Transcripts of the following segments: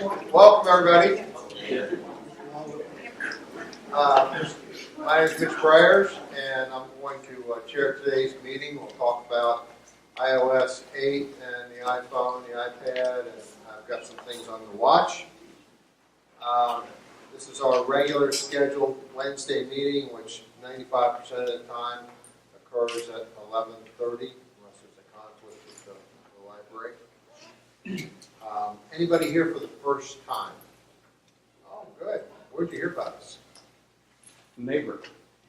right, welcome everybody. My name is Mitch Bryars, and I'm going to chair today's meeting. We'll talk about iOS 8 and the iPhone, the iPad, and I've got some things on the watch. This is our regular scheduled Wednesday meeting, which 95% of the time occurs at 11:30, unless there's a conflict with the library. Anybody here for the first time? Oh, good. Where'd you hear about us? Neighbor.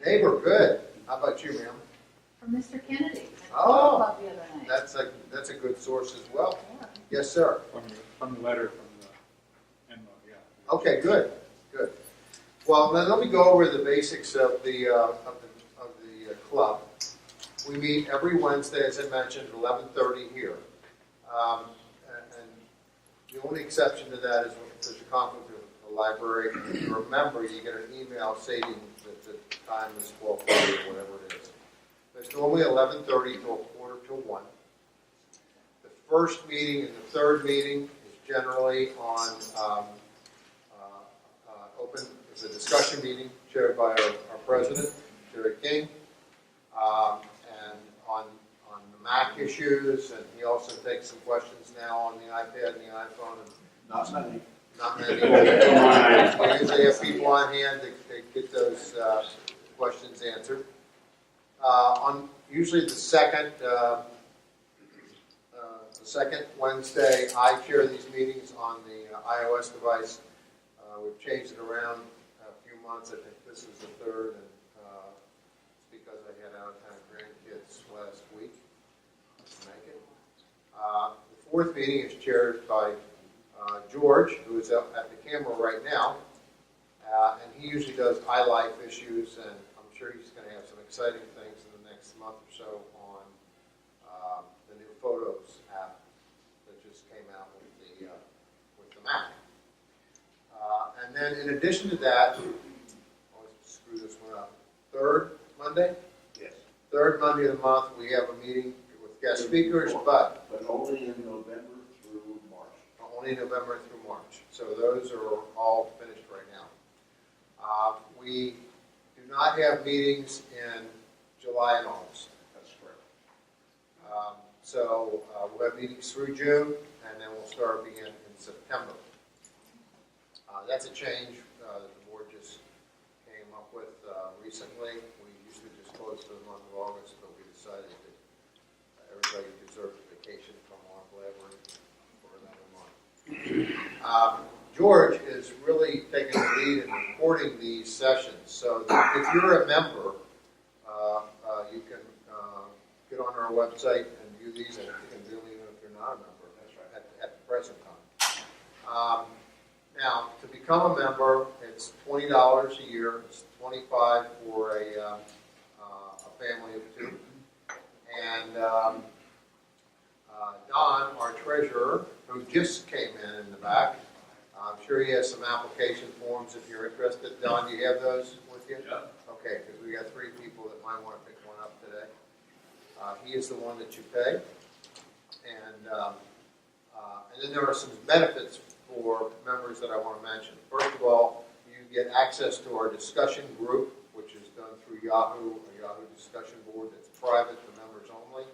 Neighbor, good. How about you, ma'am? From Mr. Kennedy. Oh, The other night. that's a good source as well. Yeah. Yes, sir. From the letter from the NMUG, yeah. Okay, good, good. Well, then let me go over the basics of the club. We meet every Wednesday, as I mentioned, at 11:30 here. And the only exception to that is if there's a conflict with the library. If you're a member, you get an email stating that the time is 12:30 or whatever it is. It's normally 11:30 to 1:45. The first meeting and the third meeting is generally on open. It's a discussion meeting chaired by our president, Jerry King, and on the Mac issues, and he also takes some questions now on the iPad and the iPhone. And Not many. not many. We usually have people on hand that get those questions answered. On usually the second Wednesday, I chair these meetings on the iOS device. We've changed it around a few months. I think this is the third, and it's because I had out-of-town grandkids last week. Let's make it. The fourth meeting is chaired by George, who is up at the camera right now, and he usually does iLife issues, and I'm sure he's going to have some exciting things in the next month or so on the new Photos app that just came out with the Mac. And then in addition to that, I'll screw this one up. Third Monday? Yes. Third Monday of the month, we have a meeting with guest speakers, but only in November through March. only November through March. So those are all finished right now. We do not have meetings in July and August. That's correct. So we'll have meetings through June, and then we'll start again in September. That's a change that the board just came up with recently. We usually just close for the month of August, but we decided that everybody deserves a vacation from our library for another month. George is really taking the lead in recording these sessions, so that if you're a member, you can get on our website and view these, and you can do them even if you're not a member. That's right. At the present time. Now, to become a member, it's $20 a year. It's $25 for a family of two. And Don, our treasurer, who just came in the back, I'm sure he has some application forms if you're interested. Don, do you have those with you? Yeah. Okay, because we got 3 people that might want to pick one up today. He is the one that you pay. And then there are some benefits for members that I want to mention. First of all, you get access to our discussion group, which is done through Yahoo, a Yahoo discussion board that's private for members only,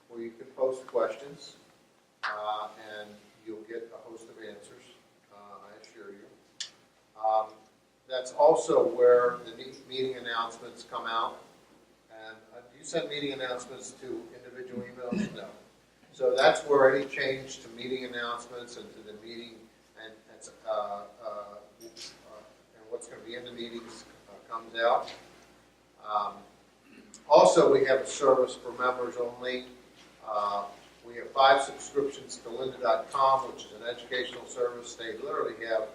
where you can post questions, and you'll get a host of answers, I assure you. That's also where the meeting announcements come out. And do you send meeting announcements to individual emails? No. So that's where any change to meeting announcements and to the meeting and what's going to be in the meetings comes out. Also, we have a service for members only. We have 5 subscriptions to lynda.com, which is an educational service. They literally have,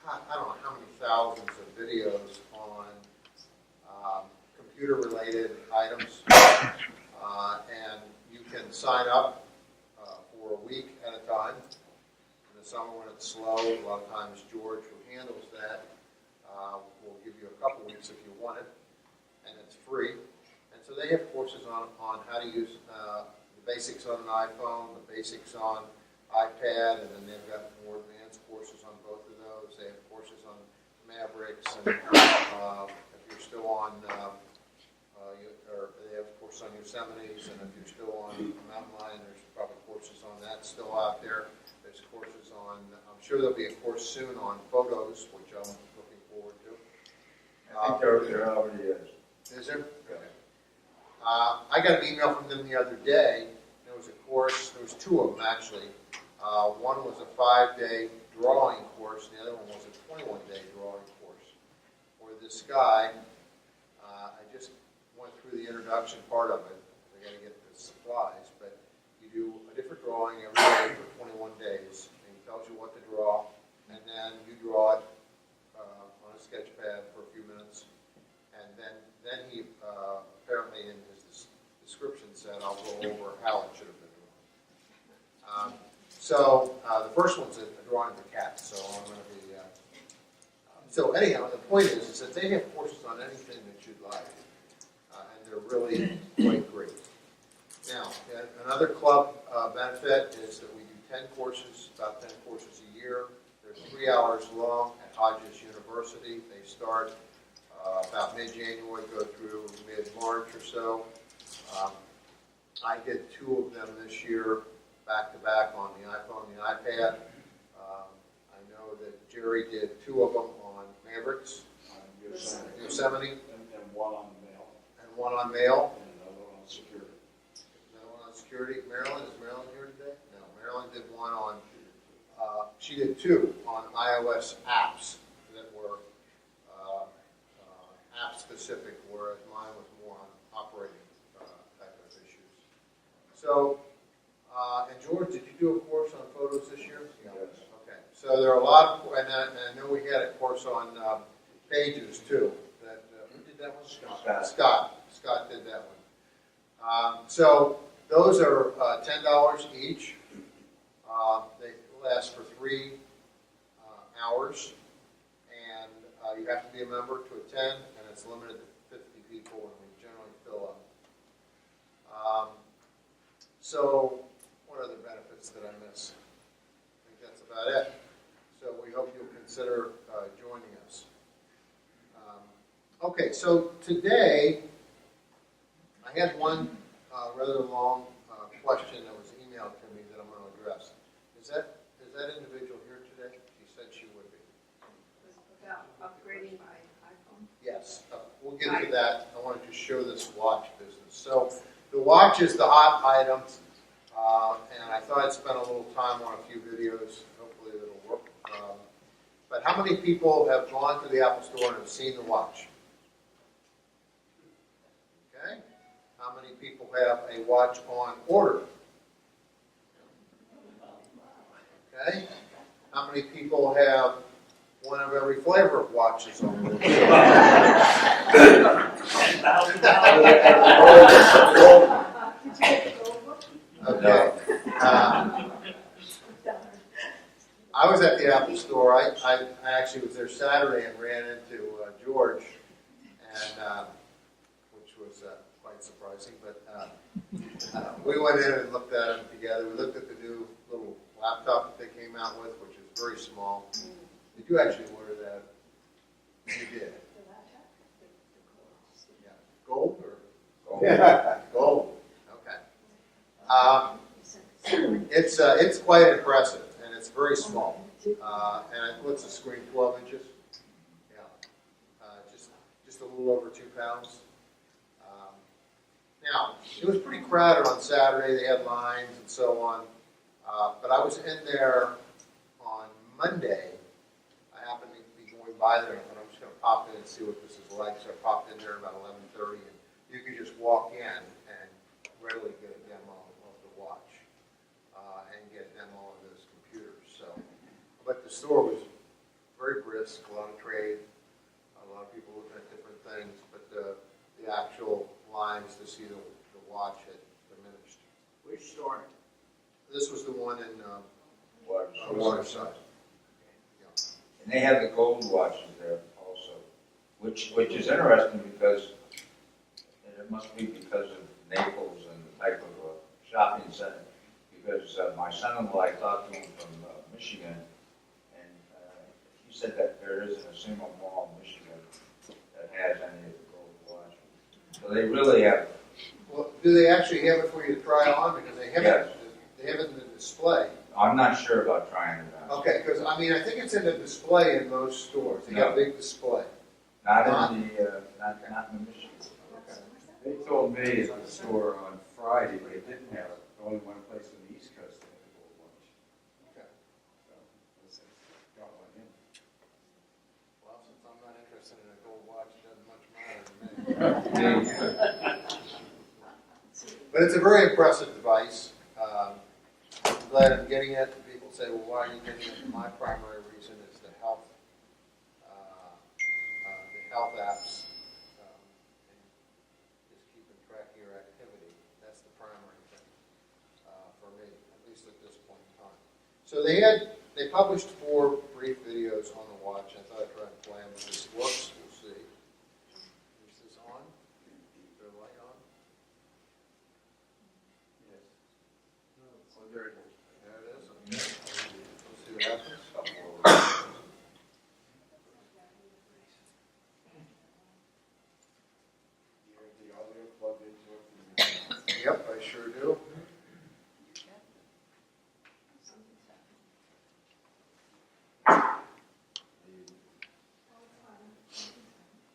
I don't know how many thousands of videos on computer-related items. And you can sign up for a week at a time. In the summer when it's slow, a lot of times George, who handles that, will give you a couple weeks if you want it, and it's free. And so they have courses on how to use the basics on an iPhone, the basics on iPad, and then they've got more advanced Mavericks, and if you're still on, or they have a course on Yosemite's, and if you're still on Mountain Lion, there's probably courses on that still out there. There's courses on, I'm sure there'll be a course soon on photos, which I'm looking forward to. I think there already is. Is there? Okay. I got an email from them the other day. There was a course, there was two of them actually. One was a 5-day drawing course, the other one was a 21-day drawing course. For this guy, I just went through the introduction part of it. I got to get the supplies, but you do a different drawing every day for 21 days, and he tells you what to draw, and then you draw it on a sketch pad for a few minutes, and then he apparently in his description said, I'll go over how it should have been drawn. So the first one's a drawing of a cat, so I'm going to be, so anyhow, the point is that they have courses on anything that you'd like, and they're really quite great. Now, another club benefit is that we do 10 courses, about 10 courses a year. They're 3 hours long at Hodges University. They start about mid-January, go through mid-March or so. I did 2 of them this year, back-to-back on the iPhone and the iPad. I know that Jerry did 2 of them on Mavericks, Yosemite, And one on mail, and one on mail. and another one on security. Another one on security. Marilyn, is Marilyn here today? No, Marilyn did one on, she did 2 on iOS apps that were app-specific, whereas mine was more on operating type of issues. So, and George, did you do a course on photos this year? Yes. Okay, so there are a lot of, and I know we had a course on pages too. That who did that one? Scott did that one. So those are $10 each. They last for 3 hours, and you have to be a member to attend, and it's limited to 50 people, and we generally fill up. So what other benefits did I miss? I think that's about it. So we hope you'll consider joining us. Okay, so today I had one rather long question that was emailed to me that I'm going to address. Is that individual here today? She said she would be. About upgrading my iPhone. Yes, we'll get to that. I wanted to show this watch business. So the watch is the hot item, and I thought I'd spend a little time on a few videos. Hopefully it'll work. But how many people have gone to the Apple Store and have seen the watch? Okay. How many people have a watch on order? Okay. How many people have one of every flavor of watches on order? Okay. I was at the Apple Store. I actually was there Saturday and ran into George, and which was quite surprising. But we went in and looked at them together. We looked at the new little laptop that they came out with, which is very small. Did you actually order that? You did. Yeah. Gold or? Yeah. Gold. Okay. It's quite impressive, and it's very small. And what's the screen? 12 inches. Yeah. Just a little over 2 pounds. Now it was pretty crowded on Saturday. They had lines and so on. But I was in there on Monday. I happened to be going by there, and I'm just going to pop in and see what this is like. So I popped in there about 11:30, and you could just walk in and readily get a demo of the watch and get a demo of those computers. So, but the store was very brisk, a lot of trade, a lot of people looking at different things, but the actual lines to see the watch had diminished. Which store? This was the one in Waterside. Yeah. And they have the gold watches there also, which is interesting because it must be because of Naples and the type of shopping center. Because my son-in-law, I talked to him from Michigan, and he said that there isn't a single mall in Michigan that has any of the gold watches. So they really have, Well, do they actually have it for you to try on? Because they Yes. have it in the display. I'm not sure about trying it on. Okay, because I mean, I think it's in the display in most stores. They got a big display. Not in the, not in Michigan. They told me at the store on Friday, they didn't have it, only one place on the East Coast that had a gold watch. Okay. So, let's say, got one in. Well, since I'm not interested in a gold watch, it doesn't much matter to me. But it's a very impressive device. I'm glad I'm getting it. People say, well, why are you getting it? My primary reason is the health apps, and just keeping track of your activity. That's the primary thing for me, at least at this point in time. So they published 4 brief videos on the watch. I thought I'd try and plan if this works. We'll see. Is this on? Is there a light on? Yes. So there it is. There it is. Okay. Let's see what happens. You have the audio plugged into it. Yep, I sure do.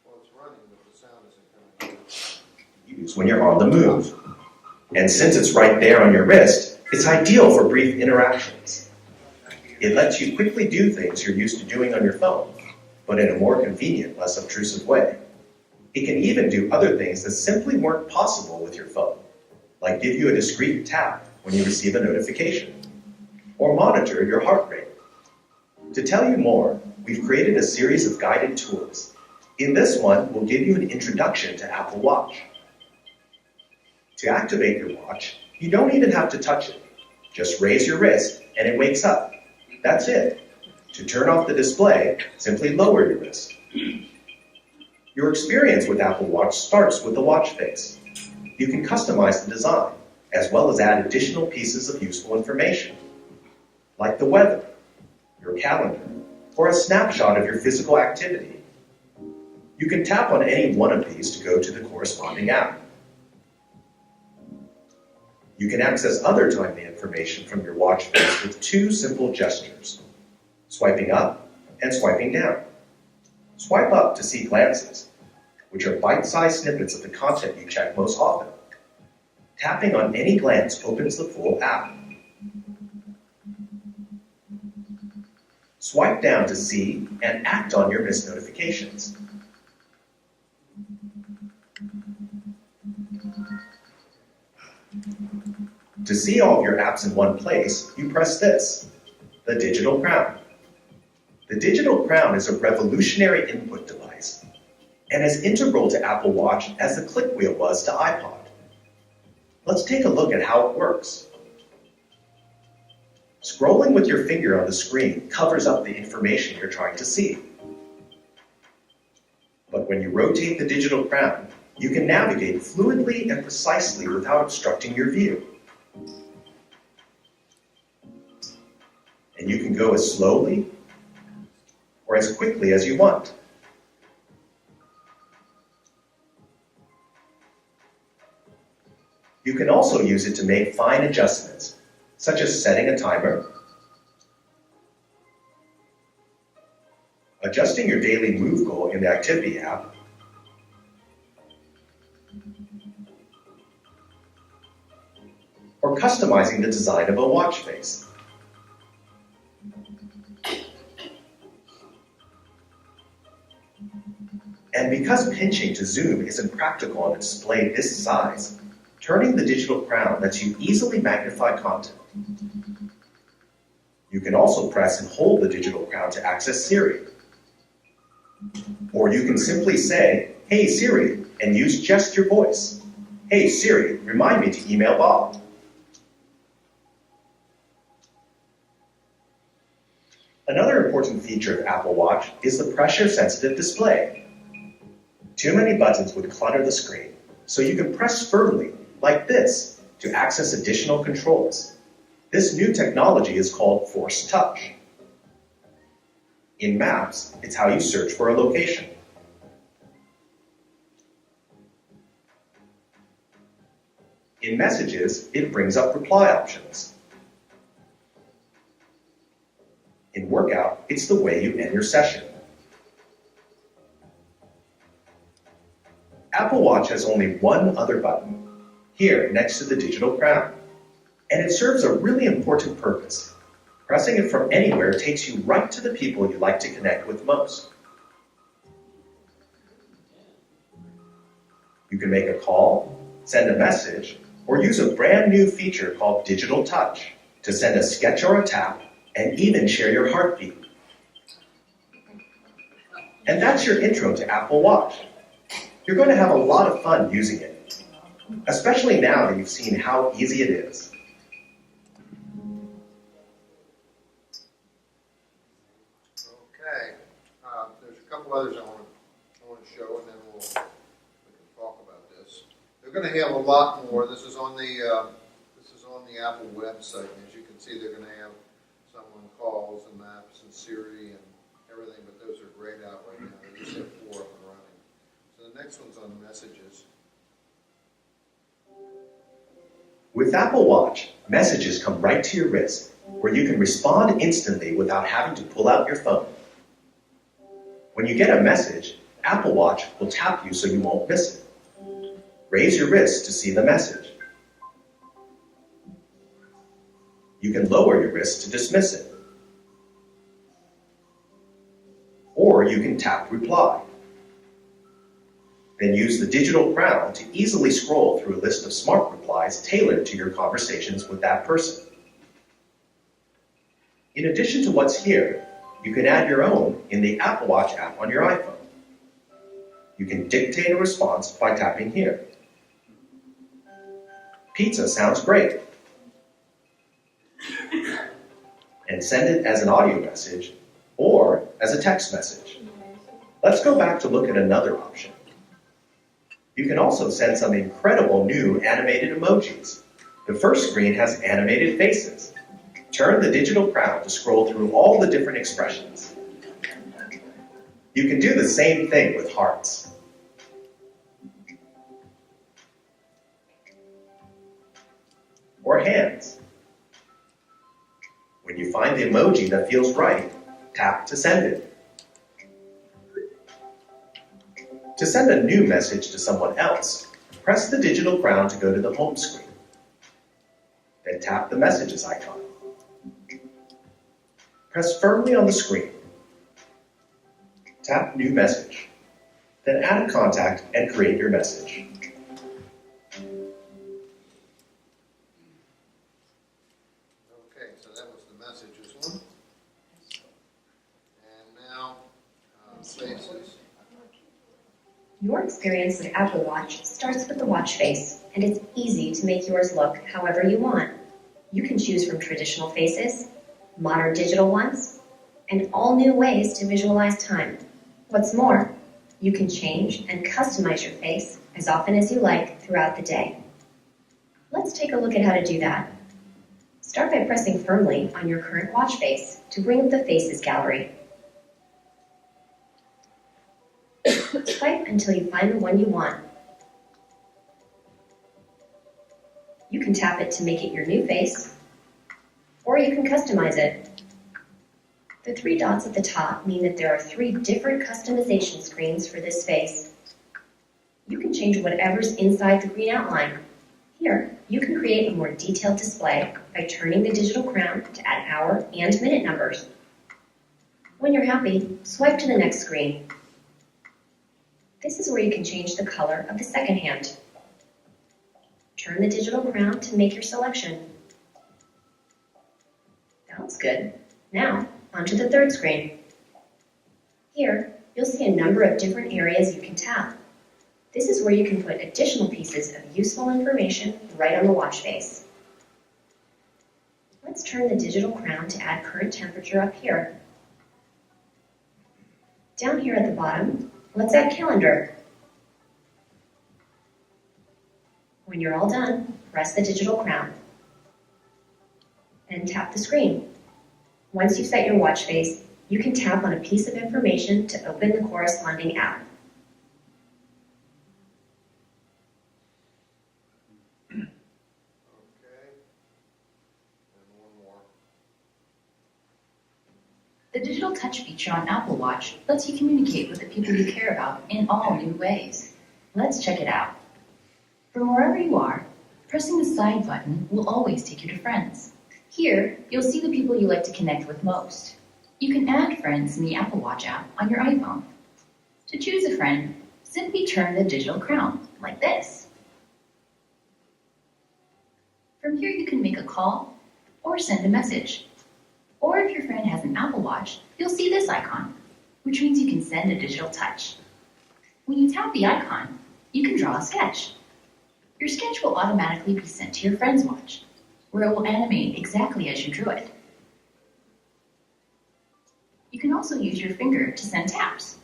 Well, it's running, but the sound isn't coming out. Use when you're on the move. And since it's right there on your wrist, it's ideal for brief interactions. It lets you quickly do things you're used to doing on your phone, but in a more convenient, less obtrusive way. It can even do other things that simply weren't possible with your phone, like give you a discreet tap when you receive a notification, or monitor your heart rate. To tell you more, we've created a series of guided tours. In this one, we'll give you an introduction to Apple Watch. To activate your watch, you don't even have to touch it. Just raise your wrist and it wakes up. That's it. To turn off the display, simply lower your wrist. Your experience with Apple Watch starts with the watch face. You can customize the design, as well as add additional pieces of useful information, like the weather, your calendar, or a snapshot of your physical activity. You can tap on any one of these to go to the corresponding app. You can access other timely information from your watch face with 2 simple gestures, swiping up and swiping down. Swipe up to see glances, which are bite-sized snippets of the content you check most often. Tapping on any glance opens the full app. Swipe down to see and act on your missed notifications. To see all of your apps in one place, you press this, the Digital Crown. The Digital Crown is a revolutionary input device and is integral to Apple Watch as the click wheel was to iPod. Let's take a look at how it works. Scrolling with your finger on the screen covers up the information you're trying to see. But when you rotate the Digital Crown, you can navigate fluidly and precisely without obstructing your view. And you can go as slowly or as quickly as you want. You can also use it to make fine adjustments, such as setting a timer, adjusting your daily move goal in the Activity app, or customizing the design of a watch face. And because pinching to zoom isn't practical on a display this size, turning the Digital Crown lets you easily magnify content. You can also press and hold the Digital Crown to access Siri. Or you can simply say, "Hey Siri," and use just your voice. "Hey Siri, remind me to email Bob." Another important feature of Apple Watch is the pressure-sensitive display. Too many buttons would clutter the screen, so you can press firmly, like this, to access additional controls. This new technology is called Force Touch. In Maps, it's how you search for a location. In Messages, it brings up reply options. In Workout, it's the way you end your session. Apple Watch has only one other button, here next to the digital crown, and it serves a really important purpose. Pressing it from anywhere takes you right to the people you like to connect with most. You can make a call, send a message, or use a brand new feature called Digital Touch to send a sketch or a tap and even share your heartbeat. And that's your intro to Apple Watch. You're going to have a lot of fun using it, especially now that you've seen how easy it is. Okay, there's a couple others I want to show, and then we can talk about this. They're going to have a lot more. This is on the Apple website, and as you can see, they're going to have some on calls and maps and Siri and everything. But those are grayed out right now. They just have 4 up and running. So the next one's on messages. With Apple Watch, messages come right to your wrist, where you can respond instantly without having to pull out your phone. When you get a message, Apple Watch will tap you so you won't miss it. Raise your wrist to see the message. You can lower your wrist to dismiss it. Or you can tap Reply. Then use the digital crown to easily scroll through a list of smart replies tailored to your conversations with that person. In addition to what's here, you can add your own in the Apple Watch app on your iPhone. You can dictate a response by tapping here. Pizza sounds great. And send it as an audio message or as a text message. Let's go back to look at another option. You can also send some incredible new animated emojis. The first screen has animated faces. Turn the digital crown to scroll through all the different expressions. You can do the same thing with hearts. Or hands. When you find the emoji that feels right, tap to send it. To send a new message to someone else, press the digital crown to go to the home screen. Then tap the messages icon. Press firmly on the screen. Tap New Message. Then add a contact and create your message. Okay, so that was the messages one. And now, faces. Your experience with Apple Watch starts with the watch face, and it's easy to make yours look however you want. You can choose from traditional faces, modern digital ones, and all new ways to visualize time. What's more, you can change and customize your face as often as you like throughout the day. Let's take a look at how to do that. Start by pressing firmly on your current watch face to bring up the Faces gallery. Swipe until you find the one you want. You can tap it to make it your new face, or you can customize it. The 3 dots at the top mean that there are 3 different customization screens for this face. You can change whatever's inside the green outline. Here, you can create a more detailed display by turning the digital crown to add hour and minute numbers. When you're happy, swipe to the next screen. This is where you can change the color of the second hand. Turn the digital crown to make your selection. That looks good. Now, onto the third screen. Here, you'll see a number of different areas you can tap. This is where you can put additional pieces of useful information right on the watch face. Let's turn the digital crown to add current temperature up here. Down here at the bottom, let's add calendar. When you're all done, press the digital crown and tap the screen. Once you've set your watch face, You can tap on a piece of information to open the corresponding app. Okay. And one more. The digital touch feature on Apple Watch lets you communicate with the people you care about in all new ways. Let's check it out. From wherever you are, pressing the side button will always take you to friends. Here, you'll see the people you like to connect with most. You can add friends in the Apple Watch app on your iPhone. To choose a friend, simply turn the digital crown, like this. From here, you can make a call or send a message. Or if your friend has an Apple Watch, you'll see this icon, which means you can send a digital touch. When you tap the icon, you can draw a sketch. Your sketch will automatically be sent to your friend's watch, where it will animate exactly as you drew it. You can also use your finger to send taps.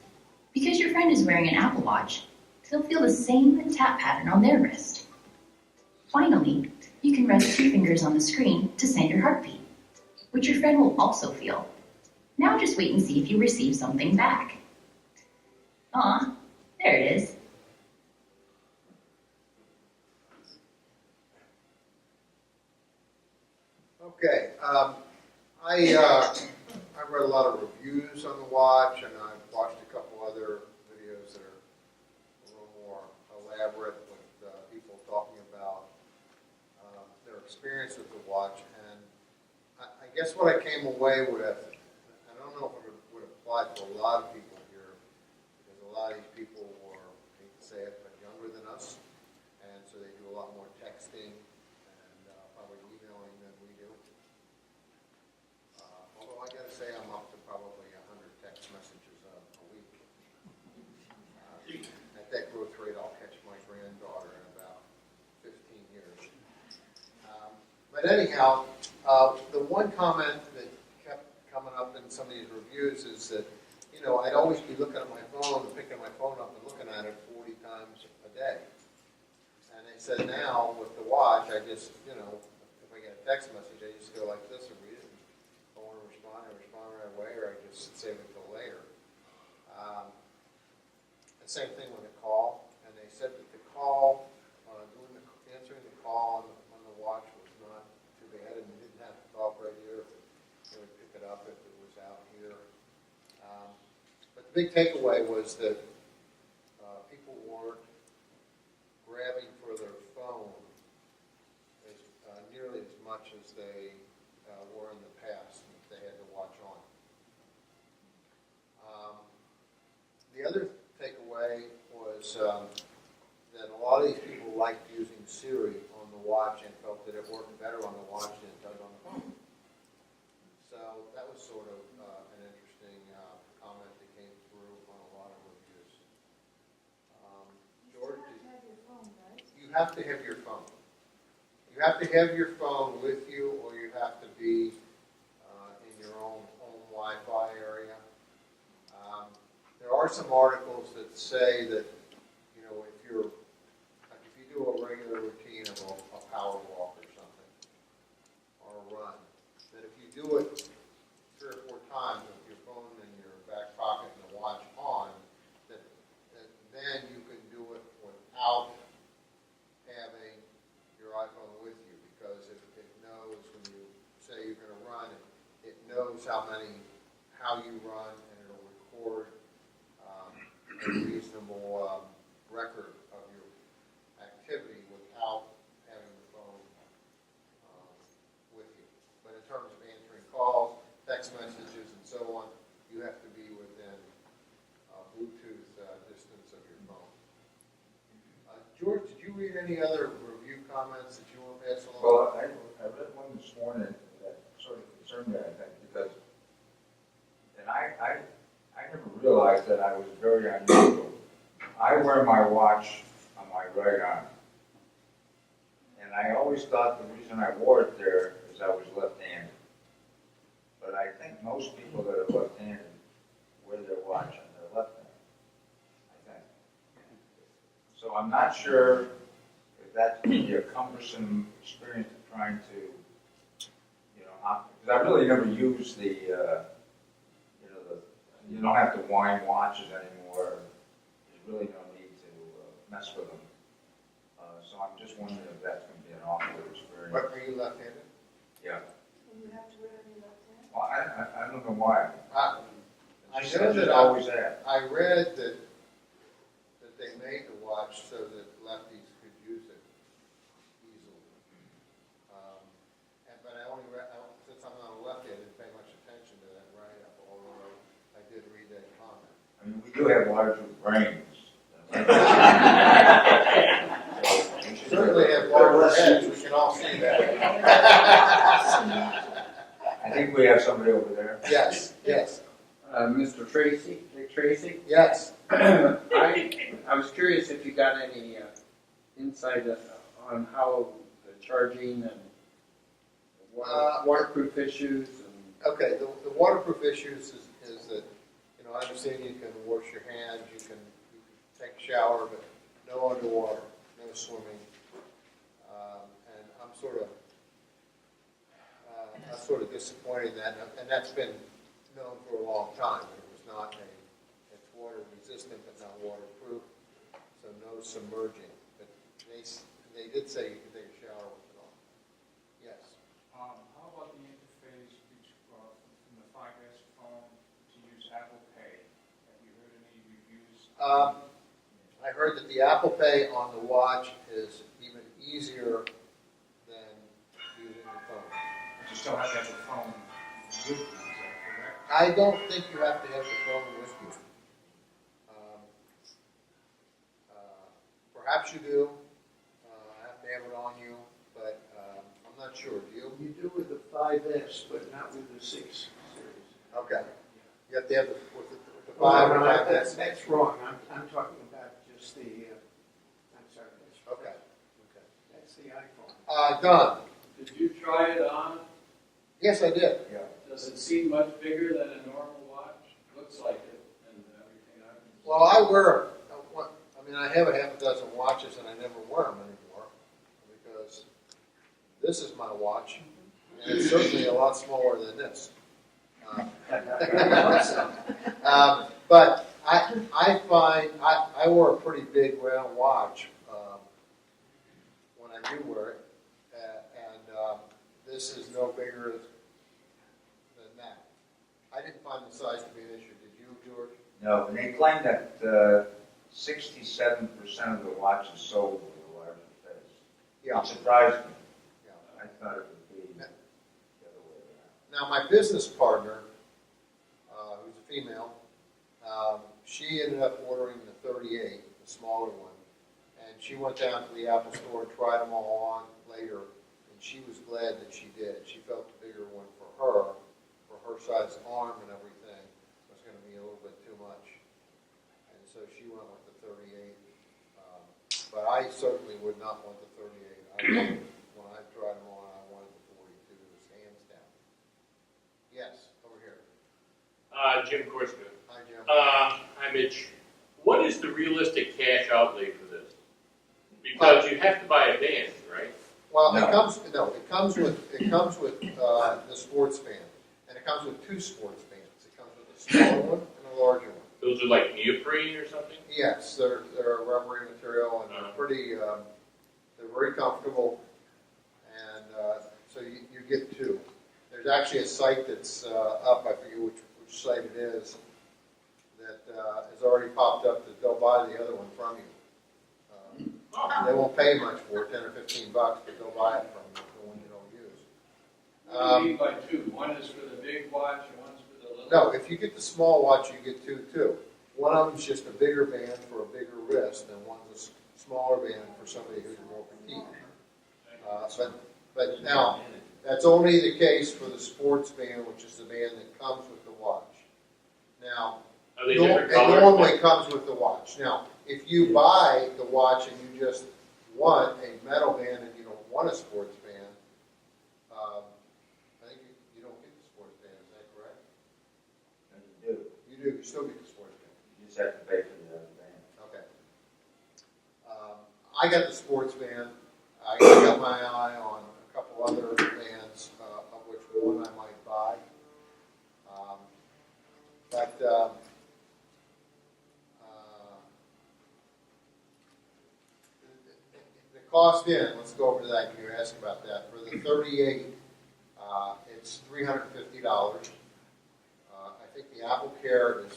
Because your friend is wearing an Apple Watch, they'll feel the same tap pattern on their wrist. Finally, you can rest your fingers on the screen to send your heartbeat, which your friend will also feel. Now just wait and see if you receive something back. Aw, there it is. Okay, I read a lot of reviews on the watch, and I've watched a couple other videos that are a little more elaborate with people talking about their experience with the watch. And I guess what I came away with, I don't know if it would apply to a lot of people here, because a lot of these people were, I hate to say it, but younger than us, and so they do a lot more texting and probably emailing than we do. Although I gotta say, I'm up to probably 100 text messages a week. At that growth rate, I'll catch my granddaughter in about 15 years. But anyhow, the one comment that kept coming up in some of these reviews is that, you know, I'd always be looking at my phone and picking my phone up and looking at it 40 times a day. And they said now, with the watch, I just, you know, if I get a text message, I just go like this and read it. If I want to respond, I respond right away, or I just save it till later. The same thing with a call. And they said that the call, answering the call on the watch was not too bad, and you didn't have to talk right here. It would pick it up if it was out here. But the big takeaway was that people weren't grabbing for their phone nearly as much as they were in the past if they had the watch on. The other takeaway was that a lot of these people liked using Siri on the watch and felt that it worked better on the watch than it does on the phone. So that was sort of an interesting comment that came through on a lot of reviews. George, you have to have your phone. You have to have your phone with you, or you have to be in your own home Wi-Fi area. There are some articles that say that, you know, if you do a regular routine of a power walk or something, or a run, that if you do it 3 or 4 times with your phone in your back pocket and the watch on, that then you can do it without having your iPhone with you, because it knows when you say you're going to run, it knows how you run, and it'll record a reasonable record of your activity without having the phone with you. But in terms of answering calls, text messages, and so on, you have to be within Bluetooth distance of your phone. George, did you read any other review comments that you want to pass along? Well, I read one this morning that sort of concerned me, I think, because, and I never realized that I was very unusual. I wear my watch on my right arm. And I always thought the reason I wore it there is I was left-handed. But I think most people that are left-handed wear their watch on their left hand, I think. So I'm not sure if that's going to be a cumbersome experience of trying to, you know, because I really never use the you don't have to wind watches anymore. There's really no need to mess with them. So I'm just wondering if that's going to be an awkward experience. What, are you left-handed? Yeah. You have to wear on your left hand? Well, I don't know why. I It's know just that always have. I read that they made the watch so that lefties could use it easily. But I only read, since I'm not a lefty, I didn't pay much attention to that write-up, although I did read that comment. I mean, we do have larger brains. Certainly have larger heads, we can all see that. I think we have somebody over there. Yes, yes, Mr. Tracy, Dick Tracy. yes. I was curious if you got any insight on how the charging and waterproof issues and. Okay, the waterproof issues is that, I understand you can wash your hands, you can take a shower, but no underwater, no swimming. And I'm sort of disappointed in that, and that's been known for a long time. It was not it's water resistant but not waterproof, so no submerging. But they did say you can take a shower with it on. Yes. How about the interface from the 5S phone to use Apple Pay? Have you heard any reviews? I heard that the Apple Pay on the watch is even easier than using the phone. You just don't have to have the phone with you, is that correct? I don't think you have to have the phone with you. Perhaps you do. Have to have it on you, but I'm not sure. Do you? You do with the 5S, but not with the 6 series. Okay. You have to have with the 5 or 5S. That's wrong. I'm talking about just the, I'm sorry, that's, Okay. that's the iPhone. Done. Did you try it on? Yes, I did. Yeah. Does it seem much bigger than a normal watch? Looks like it, and everything I've been. Well, I have a half a dozen watches and I never wear them anymore because this is my watch and it's certainly a lot smaller than this. But I find I wore a pretty big round watch when I do wear it, and this is no bigger than that. I didn't find the size to be an issue. Did you, George? No, and they claim that 67% of the watches sold with a larger face. Yeah. It surprised me. Yeah. I thought it would be the other way around. Now, my business partner, who's a female, she ended up ordering the 38, the smaller one, and she went down to the Apple store and tried them all on later, and she was glad that she did. She felt the bigger one for her size arm and everything, was going to be a little bit too much. And so she went with the 38. But I certainly would not want the 38. When I tried them on, I wanted the 42, hands down. Yes, over here. Jim Korsman. Hi, Jim. Hi, Mitch. What is the realistic cash outlay for this? Because you have to buy a band, right? Well, No. it comes with the sports band, and it comes with 2 sports bands. It comes with a smaller one and a larger one. Those are like neoprene or something? Yes, they're a rubbery material and they're pretty. They're very comfortable, and so you get 2. There's actually a site that's up. I forget which site it is that has already popped up that they'll buy the other one from you. They won't pay much for it, $10 or $15, but they'll buy it from you, the one you don't use. What do you mean by 2? One is for the big watch and one's for the little? No, if you get the small watch, you get 2 too. One of them's just a bigger band for a bigger wrist, and one's a smaller band for somebody who's more petite. But now, that's only the case for the sports band, which is the band that comes with the watch. Now, Are they it different colors? normally comes with the watch. Now, if you buy the watch and you just want a metal band and you don't want a sports band, I think you don't get the sports band. Is that correct? And you do. You do. You still get the sports band. You just have to pay for the other band. Okay. I got the sports band. I got my eye on a couple other bands, of which one I might buy. But cost in, let's go over that, you asked about that. For the 38, it's $350. I think the Apple Care is,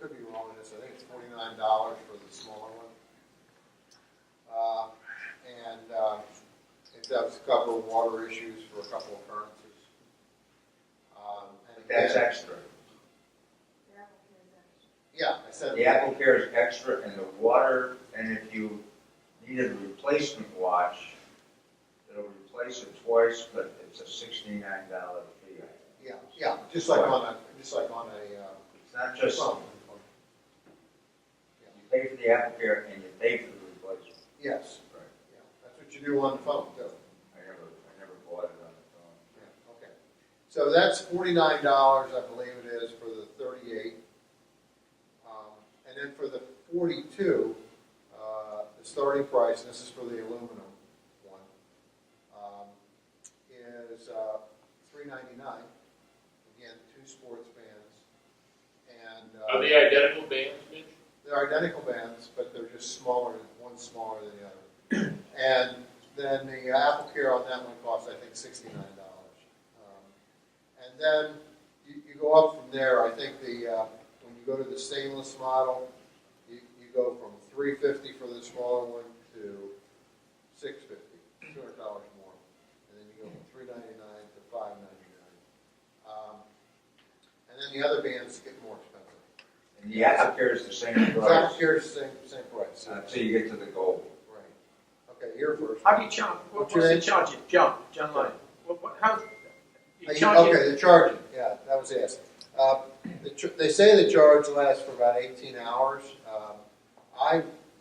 could be wrong on this, I think it's $49 for the smaller one. It does cover water issues for a couple of occurrences. And That's again, extra. yeah, I said. The Apple Care is extra, and the water, and if you needed a replacement watch, it'll replace it twice, but it's a $69 fee. Yeah, just like on a, It's not just, phone. you pay for the Apple Care and you pay for the replacement. Yes, Right. yeah, that's what you do on the phone too. I never bought it on the phone. Yeah, okay. So that's $49, I believe it is, for the 38. And then for the 42, the starting price, and this is for the aluminum one, is $399. Again, 2 sports bands. And Are they identical bands, Mitch? they're identical bands, but they're just smaller. One's smaller than the other. And then the Apple Care on that one costs, I think, $69. And then you go up from there. I think when you go to the stainless model, you go from $350 for the smaller one to $650, $200 more, and then you go from $399 to $599. And then the other bands get more expensive. And the Apple Care is the same The price Apple Care is the same price. until you get to the gold. Right. Okay, you're first. How do you charge? What's the charging? John Lyon. How? You charge Okay, the charging. Yeah, that was asked. They say the charge lasts for about 18 hours.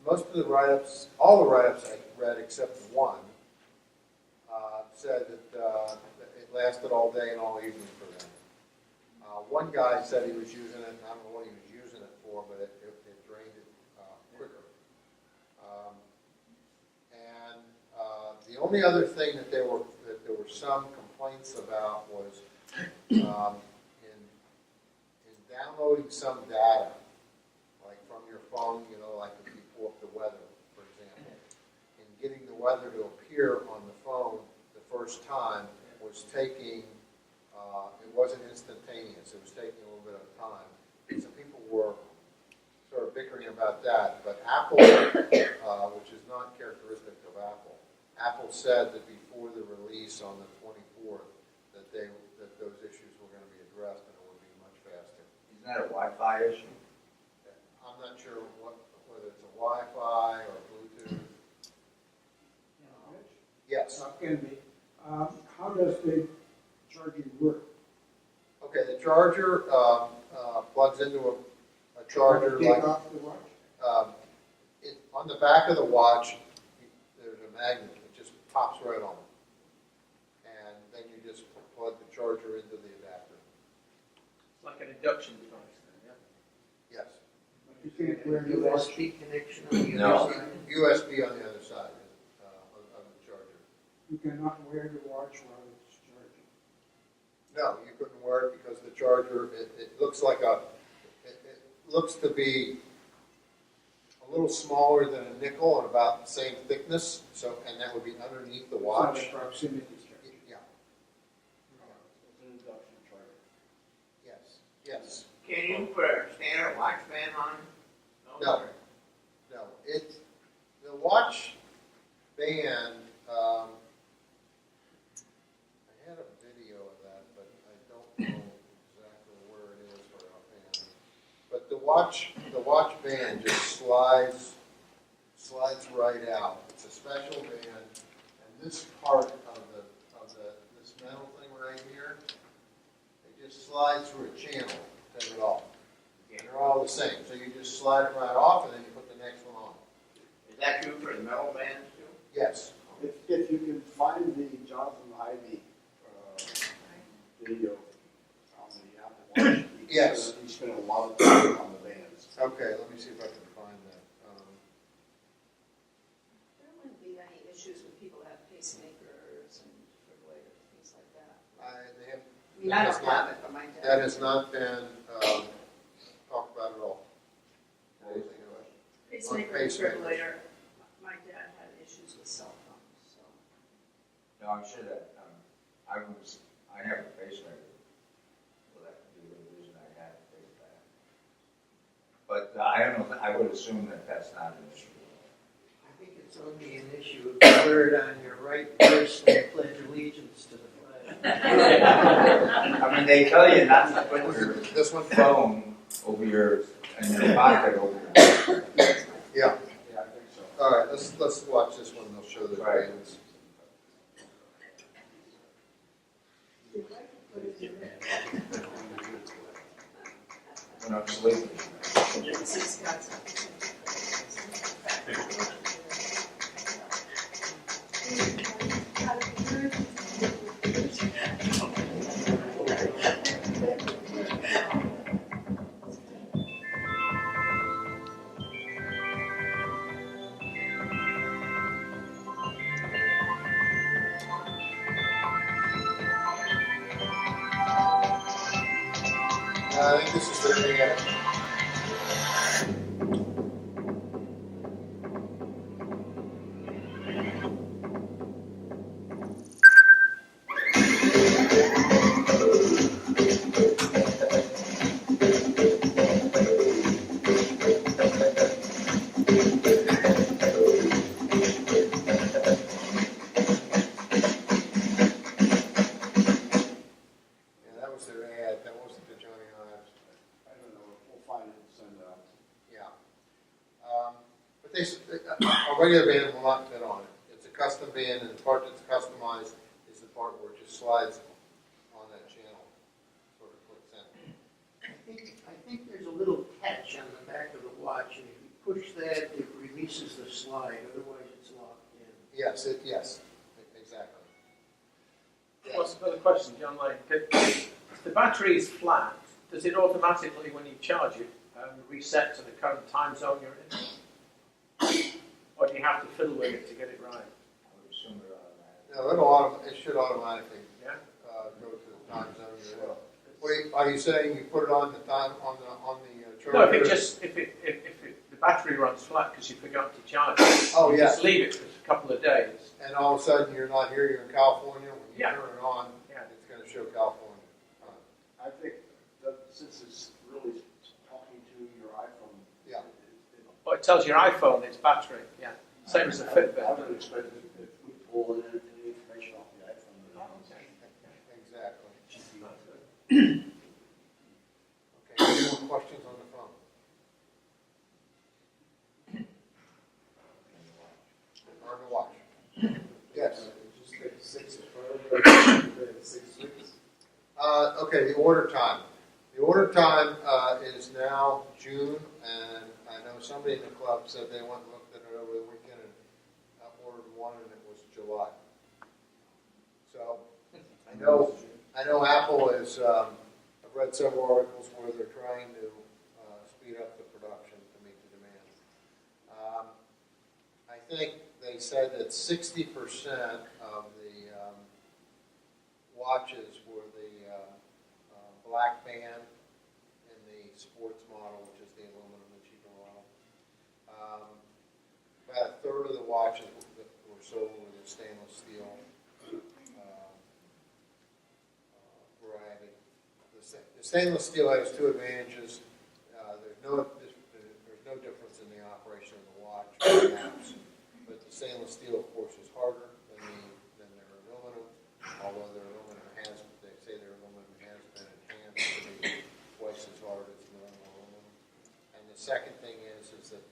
Most of the write-ups, all the write-ups I read except one, said that it lasted all day and all evening for them. One guy said he was using it, and I don't know what he was using it for, but it drained it quicker. The only other thing that there were some complaints about was in downloading some data, like from your phone, like if you pull up the weather, for example, and getting the weather to appear on the phone the first time was taking, it wasn't instantaneous, it was taking a little bit of time. So people were sort of bickering about that, but Apple, which is not characteristic of Apple, Apple said that before the release on the 24th that those issues were going to be addressed and it would be much faster. Isn't that a Wi-Fi issue? I'm not sure whether it's a Wi-Fi or Bluetooth. Yes. Kennedy, how does the charging work? Okay, the charger plugs into a charger Take like off the watch? on the back of the watch. There's a magnet that just pops right on, and then you just plug the charger into the adapter. It's like an induction device, then, Yes. yeah? You can't wear the watch. USB connection on the No. other side. USB on the other side of the charger. You cannot wear the watch while it's charging. No, you couldn't wear it because the charger, it looks like it looks to be a little smaller than a nickel and about the same thickness, and that would be underneath the watch. It's not a proximity charger. Yeah, It's an induction charger. yes. Can you put a standard watch band on? No. The watch band, I had a video of that, but I don't know exactly where it is for our band. But the watch band just slides right out. It's a special band, and this part of this metal thing right here, it just slides through a channel, does it all. And they're all the same. So you just slide it right off, and then you put the next one on. Is that true for the metal bands too? Yes. If you can find the Jonathan Ivey video on the Apple Watch, Yes. he spent a lot of time on the bands. Okay, let me see if I can find that. There wouldn't be any issues with people that have pacemakers and defibrillators, things like that. I don't have it, but my dad. That has not been talked about at all. Pacemaker and defibrillator, my dad had issues with No, I'm sure that, I have a pacemaker. Well, that could be the reason I had to take that. But I don't know, I would assume that that's not an issue. I think it's only an issue if you wear it on your right wrist and pledge allegiance to the flag. I mean, they tell you not to put your This one? phone over in your pocket over your. Yeah. Yeah, I think so. All right, let's watch this one. They'll show the Right. bands. When I'm sleeping. I think this is the end. Yeah, that was their ad. That wasn't the Johnny Ives. I don't know, we'll find it and send it out. Yeah. But a regular band will not fit on it. It's a custom band, and the part that's customized is the part where it just slides on that channel, sort of clicks in. I think there's a little catch on the back of the watch, and if you push that, it releases the slide, otherwise it's locked in. Yes, exactly. Yes. What's another question, John? Like, if the battery is flat, does it automatically, when you charge it, reset to the current time zone you're in? Or do you have to fiddle with it to get it right? I would assume they're automatic. No, it should automatically Yeah. Go to the time zone you're in. Wait, are you saying you put it on the time on the charger? No, if the battery runs flat because you forgot to charge it, Oh, you yes. just leave it for a couple of days. And all of a sudden you're not here, you're in California. When you Yeah. turn it on, Yeah. it's going to show California. I think that since it's really talking to your iPhone. Yeah. Well, it tells your iPhone its battery. Yeah, same as the I Fitbit. would expect if we pull in any information off the iPhone. Exactly. Okay, any more questions on the phone? Or the watch? Yes. Okay, the order time. The order time is now June, and I know somebody in the club said they went and looked at it over the weekend and ordered one, and it was July. So I know Apple is. I've read several articles where they're trying to speed up the production to meet the demand. I think they said that 60% of the watches were the black band in the sports model, which is the aluminum, the cheaper model. About a third of the watches that were sold were the stainless steel variety. The stainless steel has two advantages. There's no difference in the operation of the watch or the maps, but the stainless steel, of course, is harder than their aluminum. Although their aluminum they say their aluminum has been enhanced to be twice as hard as normal aluminum. And the second thing is that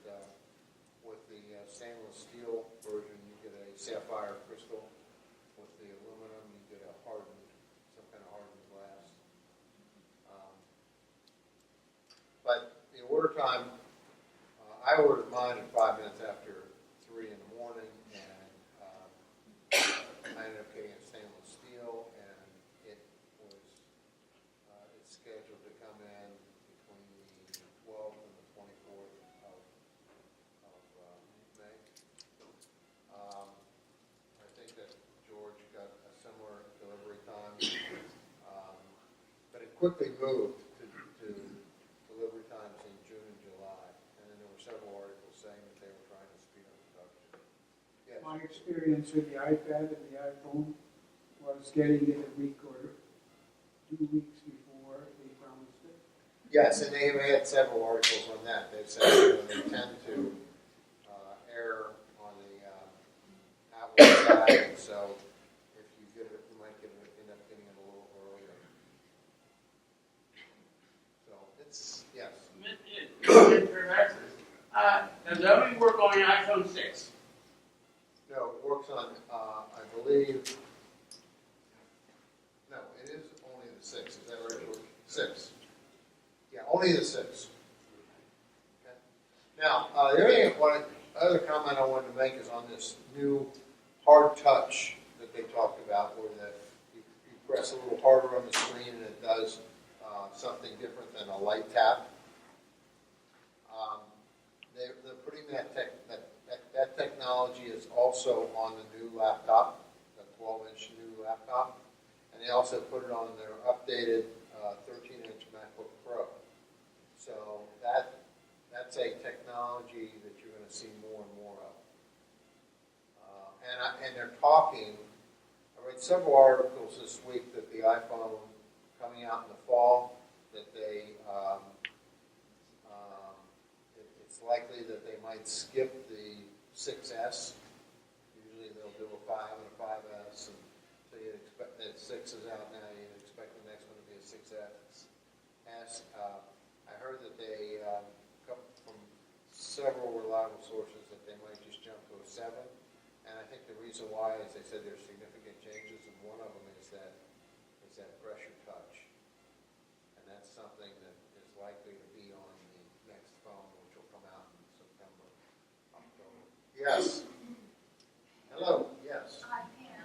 with the stainless steel version, you get a sapphire crystal. With the aluminum, you get a some kind of hardened glass. But the order time, I ordered mine at 5 minutes after 3 in the morning, and I ended up getting a stainless steel, and it's scheduled to come in between the 12th and the 24th of May. I think that George got a similar delivery time, but it quickly moved to delivery times in June and July, and then there were several articles saying that they were trying to speed up production. Yes. My experience with the iPad and the iPhone was getting it a week or 2 weeks before they promised it. Yes, and they had several articles on that. They said they tend to err on the Apple side, and so if you get it, you might end up getting it a little earlier. So it's, yes. Does that only work on the iPhone 6? No, it works on, I believe, no, it is only the 6. Is that right, George? 6. Yeah, only the 6. Okay. Now, the other comment I wanted to make is on this new hard touch that they talked about, where you press a little harder on the screen and it does something different than a light tap. They're putting that technology is also on the new laptop, the 12-inch new laptop, and they also put it on their updated 13-inch MacBook Pro. So that's a technology that you're going to see more and more of. And they're talking. I read several articles this week that the iPhone coming out in the fall, that they it's likely that they might skip the 6S. Usually they'll do a 5 and a 5S, and so you'd expect that 6 is out now. You'd expect the next one to be a 6S. I heard that they come from several reliable sources that they might just jump to a 7. And I think the reason why is they said there's significant changes, and one of them is that pressure touch, and that's something that is likely to be on the next phone, which will come out in September, October. Yes. Hello. Yes. Hi, Pam.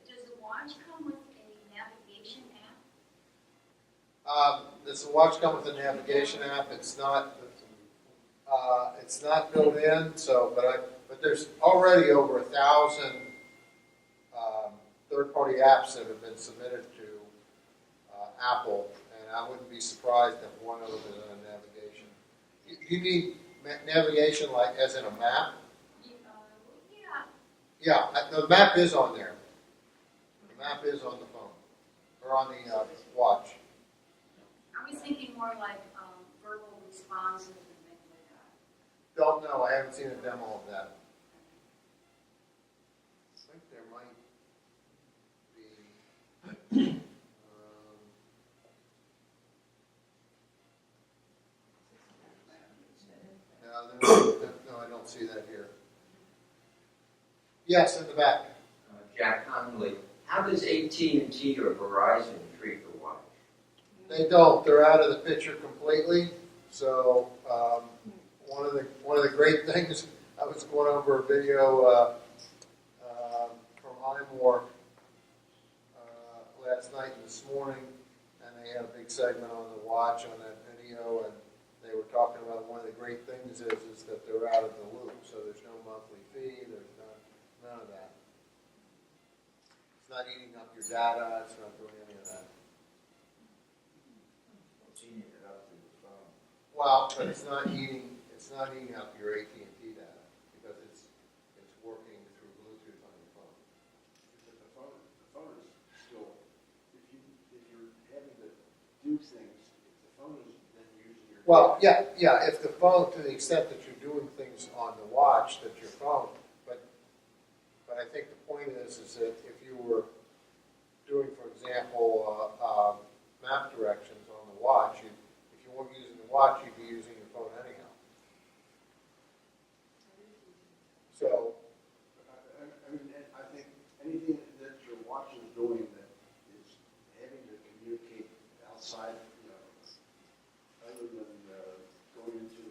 Does the watch come with a navigation app? Does the watch come with a navigation app? It's not built in. So, but there's already over 1,000 third-party apps that have been submitted to Apple, and I wouldn't be surprised if one of them is on navigation. You need navigation like as in a map? Yeah, the map is on there. The map is on the phone, or on the watch. I was thinking more like verbal responses and things like that. Don't know. I haven't seen a demo of that. I think there might be. No, I don't see that here. Yes, in the back. Jack Connolly. How does AT&T or Verizon treat the watch? They don't. They're out of the picture completely. So one of the great things, I was going over a video from iMore last night and this morning, and they had a big segment on the watch on that video, and they were talking about one of the great things is that they're out of the loop. So there's no monthly fee. There's none of that. It's not eating up your data. It's not doing any of that. Well, but it's not eating up your AT&T data because it's working through Bluetooth on your phone. But the phone is still, if you're having to do things, if the phone is then using your Well, yeah. If the phone, to the extent that you're doing things on the watch, that's your phone. But I think the point is that if you were doing, for example, map directions on the watch, if you weren't using the watch, you'd be using your phone anyhow. So, I think anything that your watch is doing that is having to communicate outside, other than going into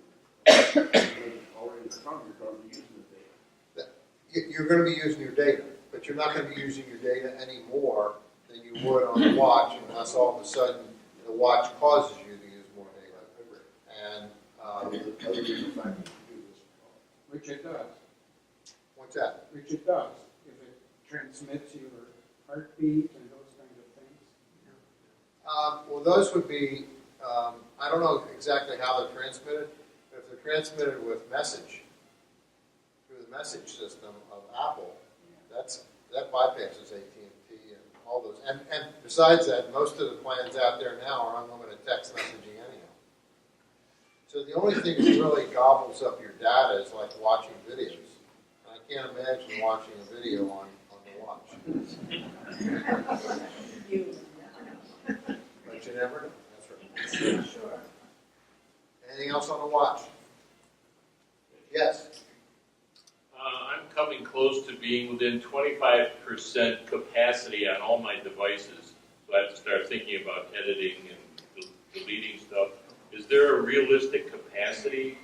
already in the phone, you're going to be using the data. you're going to be using your data, but you're not going to be using your data any more than you would on the watch, unless all of a sudden the watch causes you to use more data. And Which it does. what's that? Which it does. If it transmits your heartbeat and those kinds of things. Well, those would be, I don't know exactly how they're transmitted, but if they're transmitted with message, through the message system of Apple, that bypasses AT&T and all those. And besides that, most of the plans out there now are unlimited text messaging anyhow. So the only thing that really gobbles up your data is like watching videos. I can't imagine watching a video on the watch. But you never know. That's right. Sure. Anything else on the watch? Yes. I'm coming close to being within 25% capacity on all my devices. So I have to start thinking about editing and deleting stuff. Is there a realistic capacity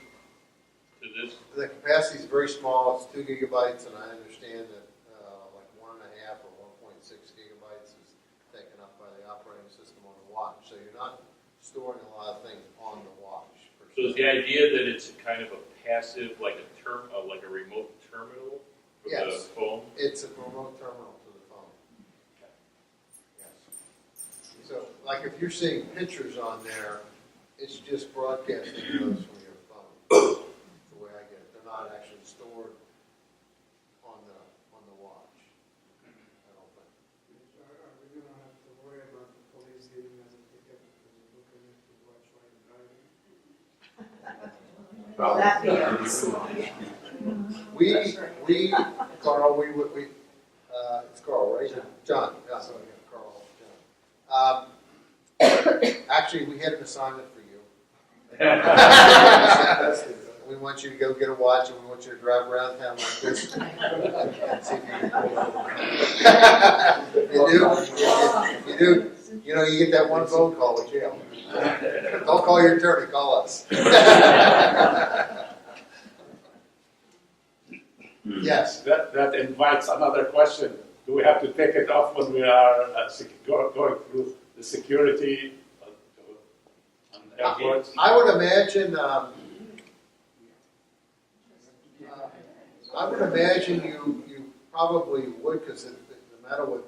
to this? The capacity is very small. It's 2 gigabytes, and I understand that like 1.5 or 1.6 gigabytes is taken up by the operating system on the watch. So you're not storing a lot of things on the watch. So is the idea that it's kind of a passive, like a remote terminal for the Yes. phone? It's a remote terminal to the phone. Yes. So, like if you're seeing pictures on there, it's just broadcasting those from your phone. That's the way I get it. They're not actually stored on the watch. I don't think. Are we going to have to worry about the police giving us a ticket because we're looking at the watch while you're driving? Well, that be Carl, it's Carl, right? John. Yeah, sorry, Carl. John. Actually, we had an assignment for you. We want you to go get a watch, and we want you to drive around town like this. And see if you can pull it. You do. You know, you get that one phone call with jail. Don't call your attorney, call us. Yes. That invites another question. Do we have to take it off when we are going through the security on airports? I would imagine. You probably would, because the matter with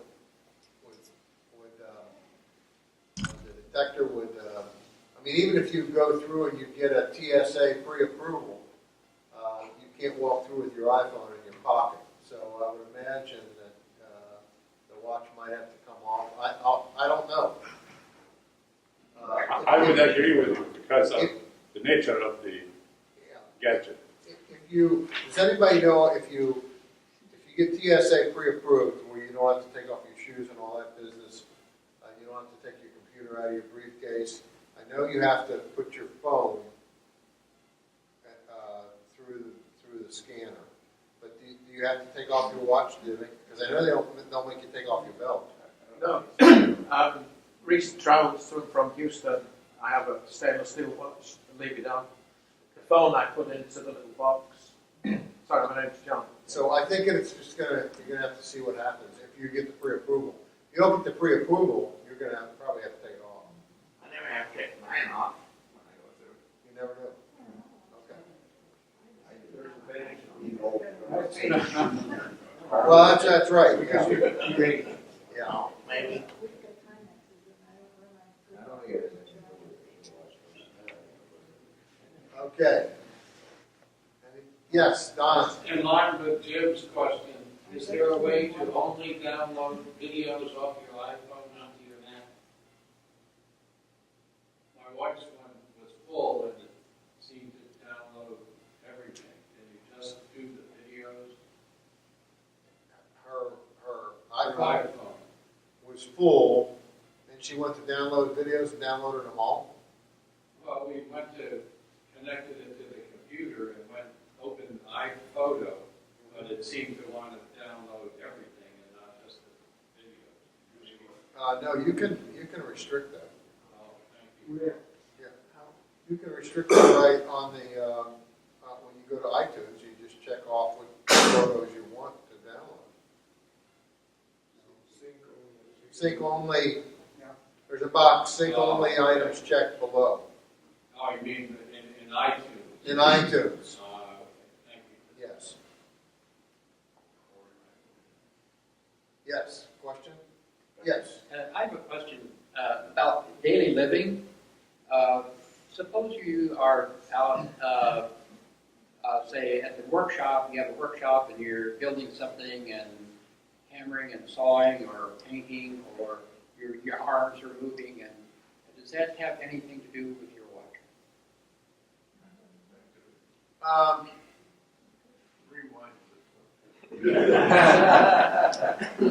the detector would. I mean, even if you go through and you get a TSA pre-approval, you can't walk through with your iPhone in your pocket. So I would imagine that the watch might have to come off. I don't know. I would agree with you because of the nature of the gadget. Does anybody know if you get TSA pre-approved, where you don't have to take off your shoes and all that business, you don't have to take your computer out of your briefcase. I know you have to put your phone through the scanner, but do you have to take off your watch? Because I know they don't make you take off your belt. No. Recent travels to and from Houston, I have a stainless steel watch and leave it on. The phone I put into the little box. Sorry, my name's John. So I think it's just you're gonna have to see what happens if you get the pre-approval. If you don't get the pre-approval, you're gonna probably have to take it off. I never have to take mine off when I go through. You never do. Well, that's right. Because yeah. Maybe. Okay. Yes, Don. In line with Jim's question, is there a way to only download videos off your iPhone onto your Mac? My wife's one was full and it seemed to download everything. Can you just do the videos? Her iPhone was full, and she went to download videos and downloaded them all. Well, we went to connected it to the computer and went opened iPhoto, but it seemed to want to download everything and not just the video. No, you can restrict that. Oh, thank you. Yeah. You can restrict that right on the when you go to iTunes. You just check off what photos you want to download. Sync only. There's a box. Sync only items checked below. Oh, you mean in iTunes? In iTunes. Thank you. Yes. Yes. Question? Yes. I have a question about daily living. Suppose you are out, say, at the workshop, you have a workshop and you're building something and hammering and sawing or painting, or your arms are moving, and does that have anything to do with your watch?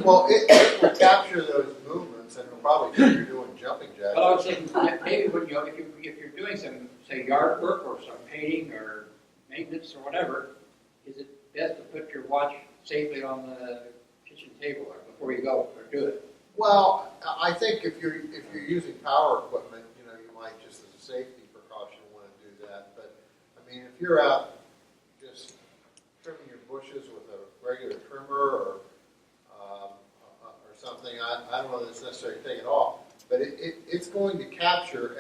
Well, it will capture those movements, and it'll probably think you're doing jumping jacks. Well, I was thinking maybe when if you're doing some, say, yard work or some painting or maintenance or whatever, is it best to put your watch safely on the kitchen table or before you go or do it? Well, I think if you're using power equipment, you might just as a safety precaution want to do that. But I mean, if you're out just trimming your bushes with a regular trimmer or something, I don't know that it's necessary to take it off. But it's going to capture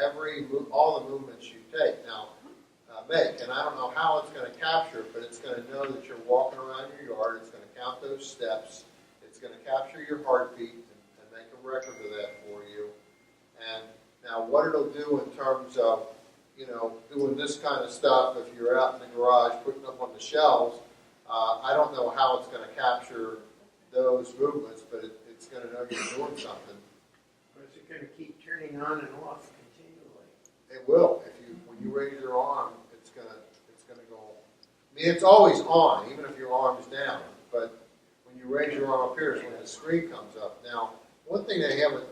all the movements you take. Now, make, and I don't know how it's going to capture it, but it's going to know that you're walking around your yard. It's going to count those steps. It's going to capture your heartbeat and make a record of that for you. And now what it'll do in terms of, doing this kind of stuff, if you're out in the garage putting up on the shelves, I don't know how it's going to capture those movements, but it's going to know you're doing something. Or is it going to keep turning on and off continually? It will. When you raise your arm, it's going to go. I mean, it's always on, even if your arm is down. But when you raise your arm up here is when the screen comes up. Now, one thing I haven't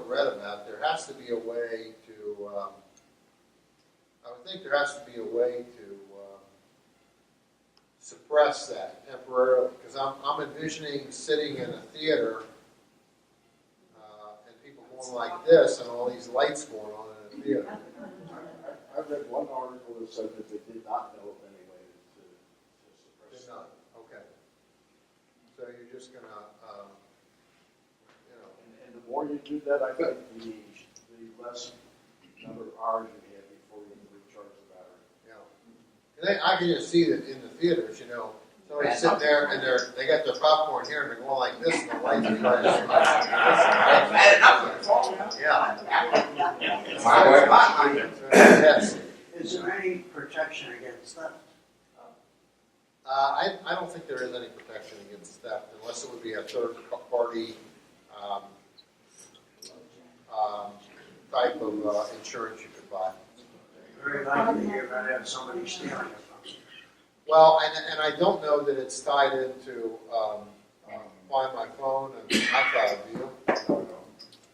read about, there has to be a way to. I would think there has to be a way to suppress that temporarily, because I'm envisioning sitting in a theater and people going like this, and all these lights going on in the theater. I read one article that said that they did not know of any way to suppress. Did not. Okay. So you're just gonna, And the more you do that, I think the less number of hours you have before you can recharge the battery. Yeah. And I can just see that in the theaters, somebody's sitting there and they got their popcorn here and they're going like this, and the lights are going Yes. Is there any protection against theft? I don't think there is any protection against theft unless it would be a third party type of insurance you could buy. Very likely you're going to have somebody stealing it from you. Well, and I don't know that it's tied into Find My Phone and iPad deal.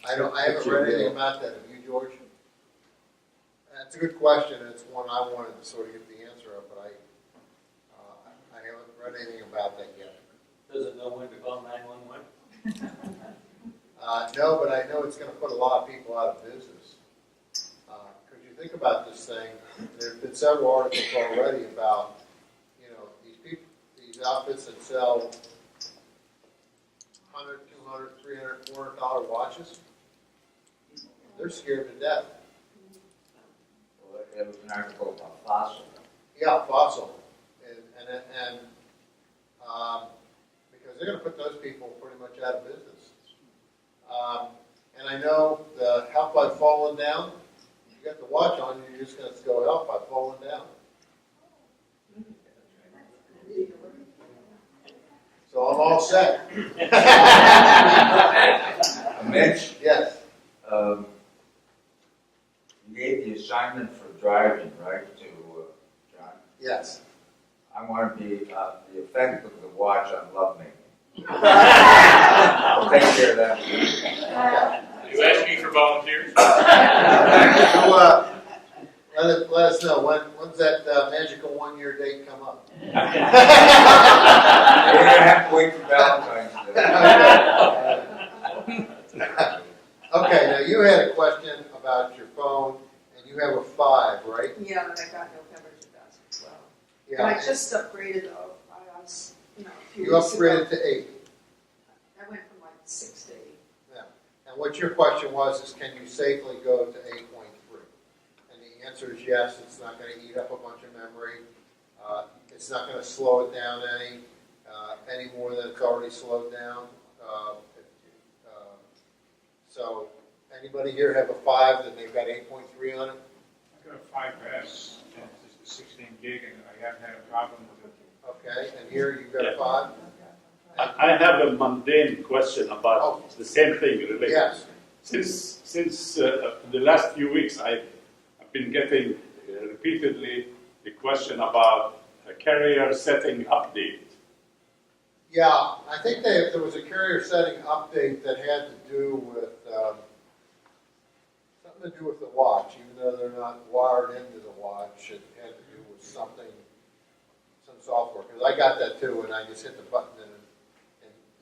I haven't read anything about that. Have you, George? That's a good question, and it's one I wanted to sort of get the answer of, but I haven't read anything about that yet. Does it know when to call 911? No, but I know it's going to put a lot of people out of business. Because you think about this thing, there have been several articles already about, these outfits that sell $100, $200, $300, $400 watches. They're scared to death. Well, it was an article about Fossil. Yeah, Fossil, and because they're going to put those people pretty much out of business. And I know the Help I've Fallen Down. You got the watch on, you're just going to go Help I've Fallen Down. So I'm all set. Mitch? Yes. You gave the assignment for driving, right, to John? Yes. I want to be the effect of the watch on lovemaking. I'll take care of that. Are you asking for volunteers? Let us know. When's that magical one-year date come up? You're going to have to wait for Valentine's Day. Okay, now you had a question about your phone, and you have a 5, right? Yeah, but I got November 2012. Yeah. And I just upgraded, a few You weeks ago. upgraded to 8. I went from like 6 to 8. Yeah. And what your question was is, can you safely go to 8.3? And the answer is yes. It's not going to eat up a bunch of memory. It's not going to slow it down any more than it's already slowed down. So, anybody here have a 5 that they've got 8.3 on it? I've got a 5S, and it's 16 gig, and I haven't had a problem with it. Okay, and here you've got a 5? I have a mundane question about the same thing related. Yes. Since the last few weeks, I've been getting repeatedly the question about a carrier setting update. Yeah, I think there was a carrier setting update that had to do with something to do with the watch, even though they're not wired into the watch. It had to do with something, some software. Because I got that too, and I just hit the button and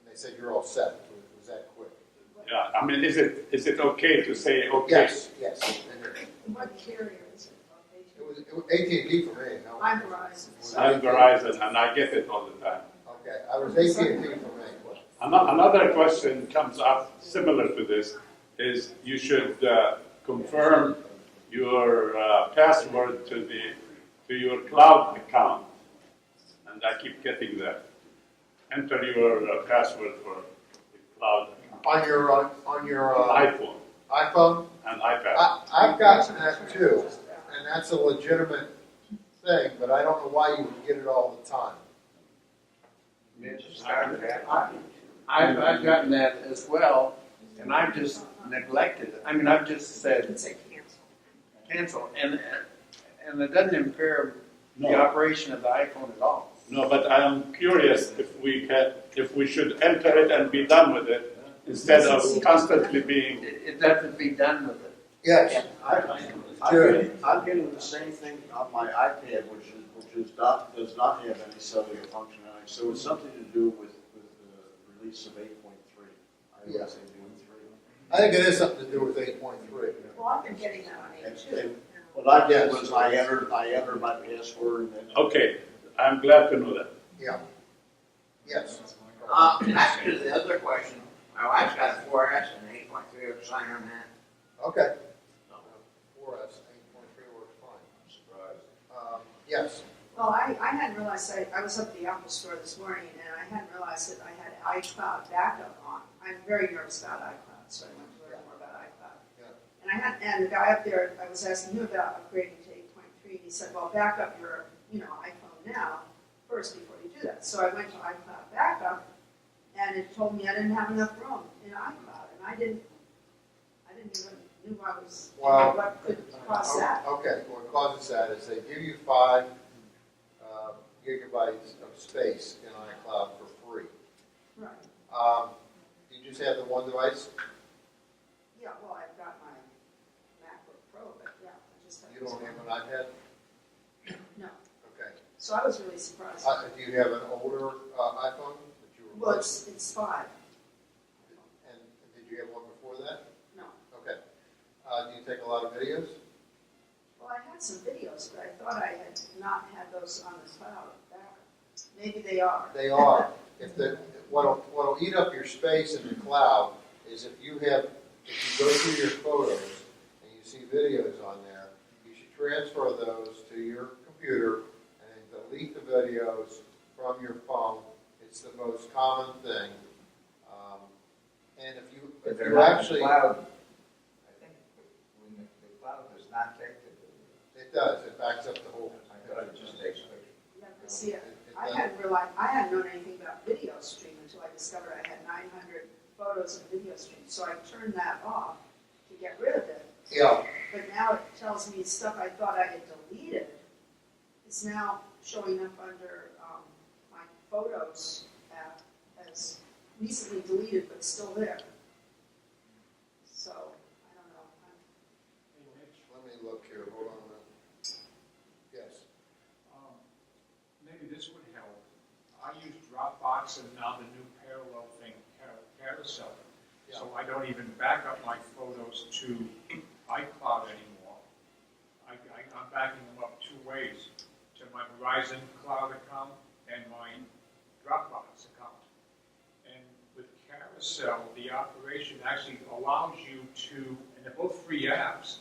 they said you're all set. It was that quick. Yeah, I mean, is it okay to say okay? Yes, yes. What carrier is it? It was AT&T for me. No? I'm Verizon. I'm Verizon, and I get it all the time. Okay, I was AT&T for me. Another question comes up similar to this, is you should confirm your password to your cloud account. And I keep getting that. Enter your password for the cloud account. On your iPhone. iPhone? And iPad. I've gotten that too, and that's a legitimate thing, but I don't know why you would get it all the time. I've gotten that as well, and I've just neglected it. I mean, I've just said cancel, and it doesn't impair the operation of the iPhone at all. No, but I'm curious if we should enter it and be done with it instead of constantly being. It doesn't be done with it. Yes. I'm getting the same thing on my iPad, which does not have any cellular functionality. So it's something to do with the release of 8.3. Yeah. iOS 8.3. I think it is something to do with 8.3. Well, I've been getting that on 8.2. What I did was I entered my password. And then Okay, I'm glad to know that. Yeah. Yes. Back to the other question. My wife's got a 4S and 8.3 sign on that. Okay. 4S, 8.3 works fine. I'm surprised. Yes. Well, I hadn't realized, I was up at the Apple store this morning, and I hadn't realized that I had iCloud backup on. I'm very nervous about iCloud, so I want to learn more about iCloud. Yeah. And the guy up there, I was asking him about upgrading to 8.3, and he said, well, back up your, iPhone now first before you do that. So I went to iCloud backup, and it told me I didn't have enough room in iCloud, and I didn't even knew what could cause that. Okay, what causes that is they give you 5 gigabytes of space in iCloud for free. Right. You just have the one device? Yeah, well, I've got my MacBook Pro, but yeah, I just have. You don't have an iPad? No. Okay. So I was really surprised. Do you have an older iPhone that you were? Well, it's 5. And did you have one before that? No. Okay. Do you take a lot of videos? Well, I had some videos, but I thought I had not had those on the cloud backup. Maybe they are. They are. What'll eat up your space in the cloud is if you go through your photos and you see videos on there, you should transfer those to your computer and delete the videos from your phone. It's the most common thing. And if you actually, cloud, I think when the cloud does not take it does. It backs up the whole. I thought it just takes pictures. Yeah, but see, I hadn't known anything about video stream until I discovered I had 900 photos and video stream. So I turned that off to get rid of it. Yeah. But now it tells me stuff I thought I had deleted is now showing up under my Photos app as recently deleted but still there. So, I don't know. Let me look here. Hold on a minute. Yes. Maybe this would help. I use Dropbox and now the new parallel thing, Carousel. Yeah. So I don't even back up my photos to iCloud anymore. I'm backing them up 2 ways, to my Verizon Cloud account and my Dropbox account. And with Carousel, the operation actually allows you to, and they're both free apps,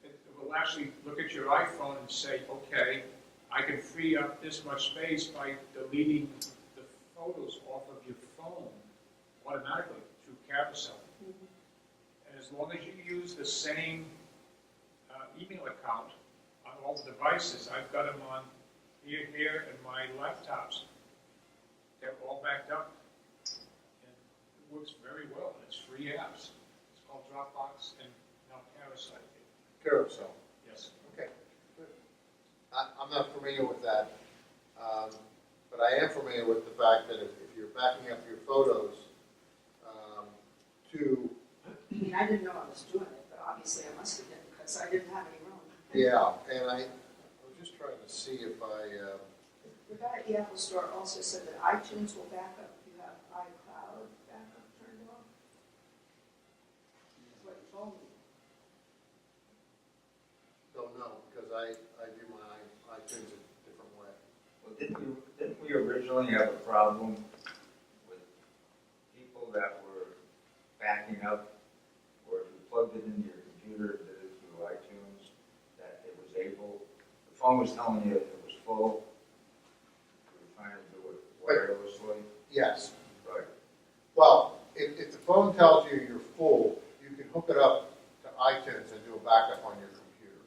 it will actually look at your iPhone and say, okay, I can free up this much space by deleting the photos off of your phone automatically through Carousel. And as long as you use the same email account on all the devices, I've got them on here, and my laptops. they're all backed up. And it works very well, and it's free apps. It's called Dropbox and now Carousel. Carousel. Yes. Okay, good. I'm not familiar with that, but I am familiar with the fact that if you're backing up your photos to, I mean, I didn't know I was doing it, but obviously I must have been because I didn't have any room. yeah, and I was just trying to see if The guy at the Apple Store also said that iTunes will back up if you have iCloud backup turned off. That's what he told me. don't know, because I do my iTunes a different way. Well, didn't we originally have a problem with people that were backing up, or if you plugged it into your computer, did it through iTunes, that it was able, the phone was telling you it was full, you were trying to do it wirelessly? Yes. Right. Well, if the phone tells you you're full, you can hook it up to iTunes and do a backup on your computer.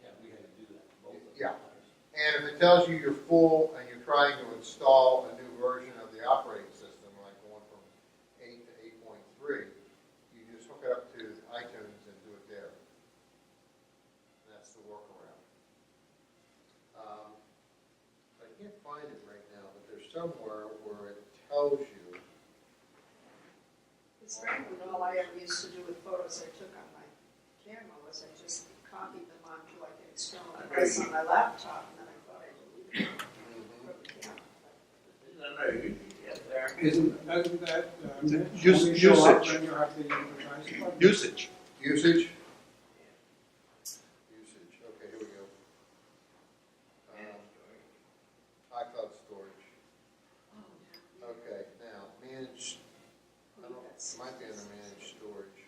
Yeah, we had to do that. Yeah. And if it tells you you're full and you're trying to install a new version of the operating system, like going from 8 to 8.3, you just hook it up to iTunes and do it there. That's the workaround. I can't find it right now, but there's somewhere where it tells you. It's frankly all I ever used to do with photos I took on my camera was I just copied them onto like an external device on my laptop, and then I thought I deleted them from the camera. Isn't that Usage. show up when you have the advertising button? Usage. Usage. Usage. Okay, here we go. iCloud storage. Okay, now manage. I don't. It might be under managed storage.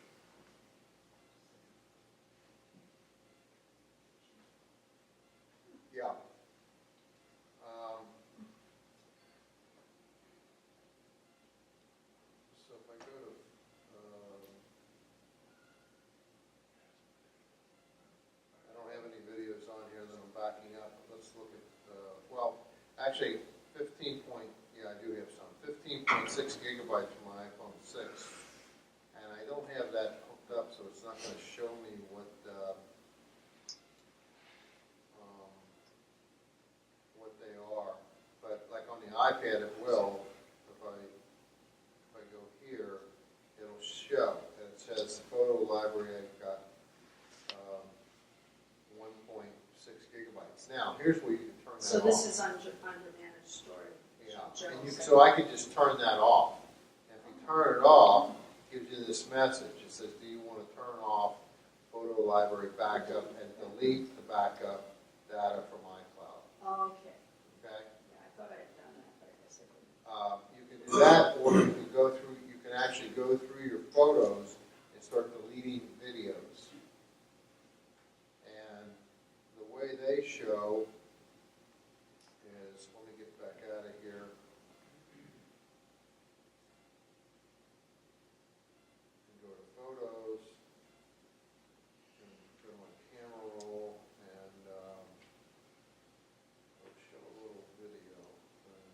Yeah. So if I go to I don't have any videos on here that I'm backing up. Let's look at, well, actually, 15 point, yeah, I do have some. 15.6 gigabytes for my iPhone 6. And I don't have that hooked up, so it's not going to show me what they are. But like on the iPad, it will. If I go here, it'll show. And it says photo library, I've got 1.6 gigabytes. Now, here's where you can turn that So off. this is under managed storage. Yeah, and so I could just turn that off. And if you turn it off, it gives you this message. It says, do you want to turn off photo library backup and delete the backup data from iCloud? Oh, okay. Okay? Yeah, I thought I had done that, but I guess I didn't. You can do that, or you can go through. You can actually go through your photos and start deleting videos. And the way they show is, let me get back out of here. And go to photos, and go to my camera roll, and it'll show a little video. And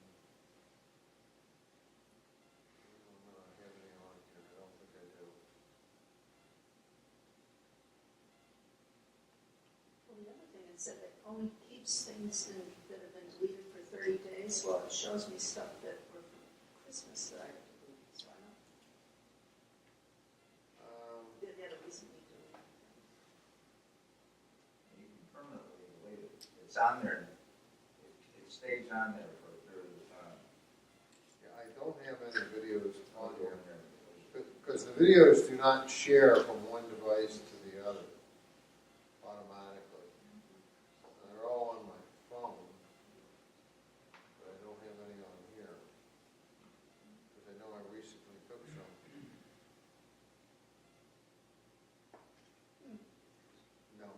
I don't have any on here. I don't think I do. Well, the other thing is that it only keeps things in, that have been deleted for 30 days. Well, it shows me stuff that were from Christmas that I have deleted, so I don't. They had a recently deleted. You can permanently delete it. It's on there. It stays on there for a period of time. Yeah, I don't have any videos on here. Because the videos do not share from one device to the other automatically. They're all on my phone, but I don't have any on here. Because I know I recently took some. No.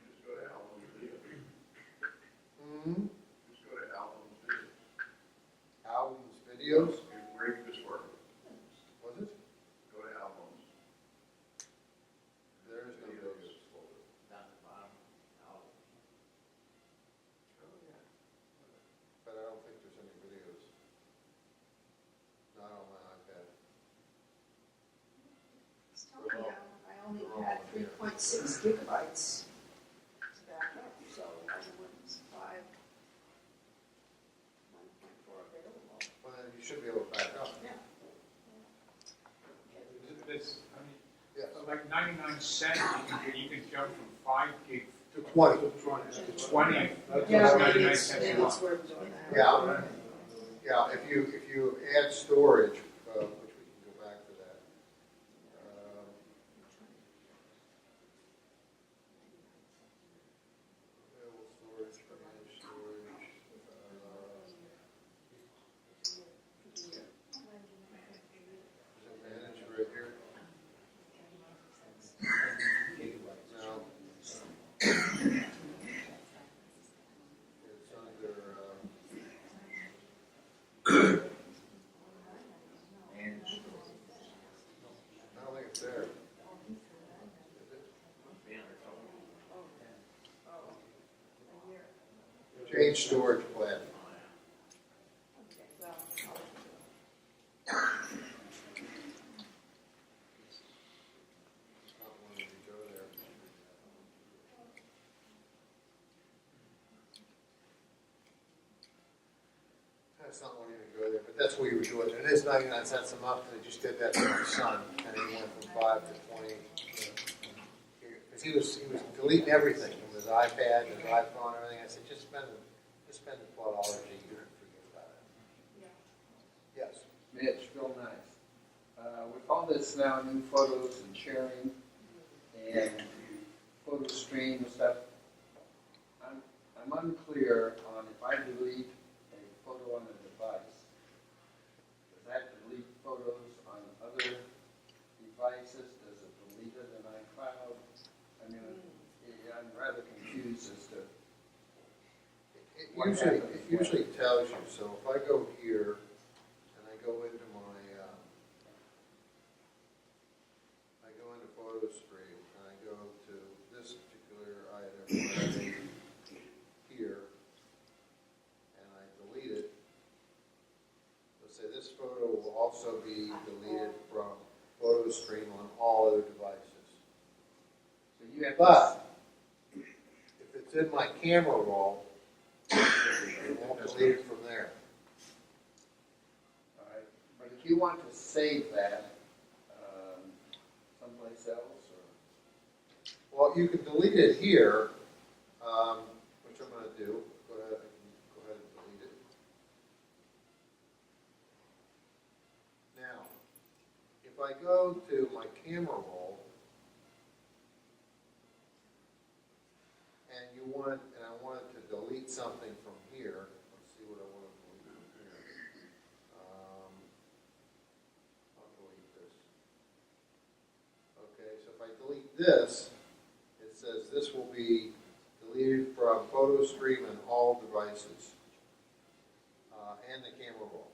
Just go to albums video. Hmm? Just go to albums video. Albums, videos? Where you just work. Was it? Go to albums. There is no videos. Down at the bottom, album. 0.6 gigabytes to back up, so I wouldn't buy 1.4 available. Well, then you should be able to back up. Yeah. This, I mean, Yes. like 99 cents, you can jump from 5 gig to 20. To 20. That's Yeah, 99 it's, cents a yeah, month. it's worth doing that. Yeah. Yeah, if you add storage, which we can go back to that. Available storage, managed storage. Is it managed right here? No. It's under, I don't think it's there. Is it? Change storage plan. Not wanting to go there. That's not wanting to go there, but that's where you would do it. It is 99 cents a month. They just did that for my son, and he went from 5 to 20. Because he was deleting everything from his iPad, his iPhone, everything. I said, just spend $12 a year and forget about it. Yes. Mitch, real nice. With all this now, new photos and sharing and photo stream and stuff, I'm unclear on if I delete a photo on a device, does that delete photos on other devices? Does it delete it in iCloud? I mean, I'm rather confused as to It usually tells you. So if I go here and I go into my, I go into photo stream and I go to this particular item here and I delete it. Let's say this photo will also be deleted from photo stream on all other devices. So you have But if it's in my camera roll, it won't delete it from there. All right, but if you want to save that someplace else, or Well, you can delete it here, which I'm going to do. Go ahead, I can go ahead and delete it. Now, if I go to my camera roll, and I wanted to delete something from here. Let's see what I want to delete from here. I'll delete this. Okay, so if I delete this, it says this will be deleted from photo stream and all devices, and the camera roll.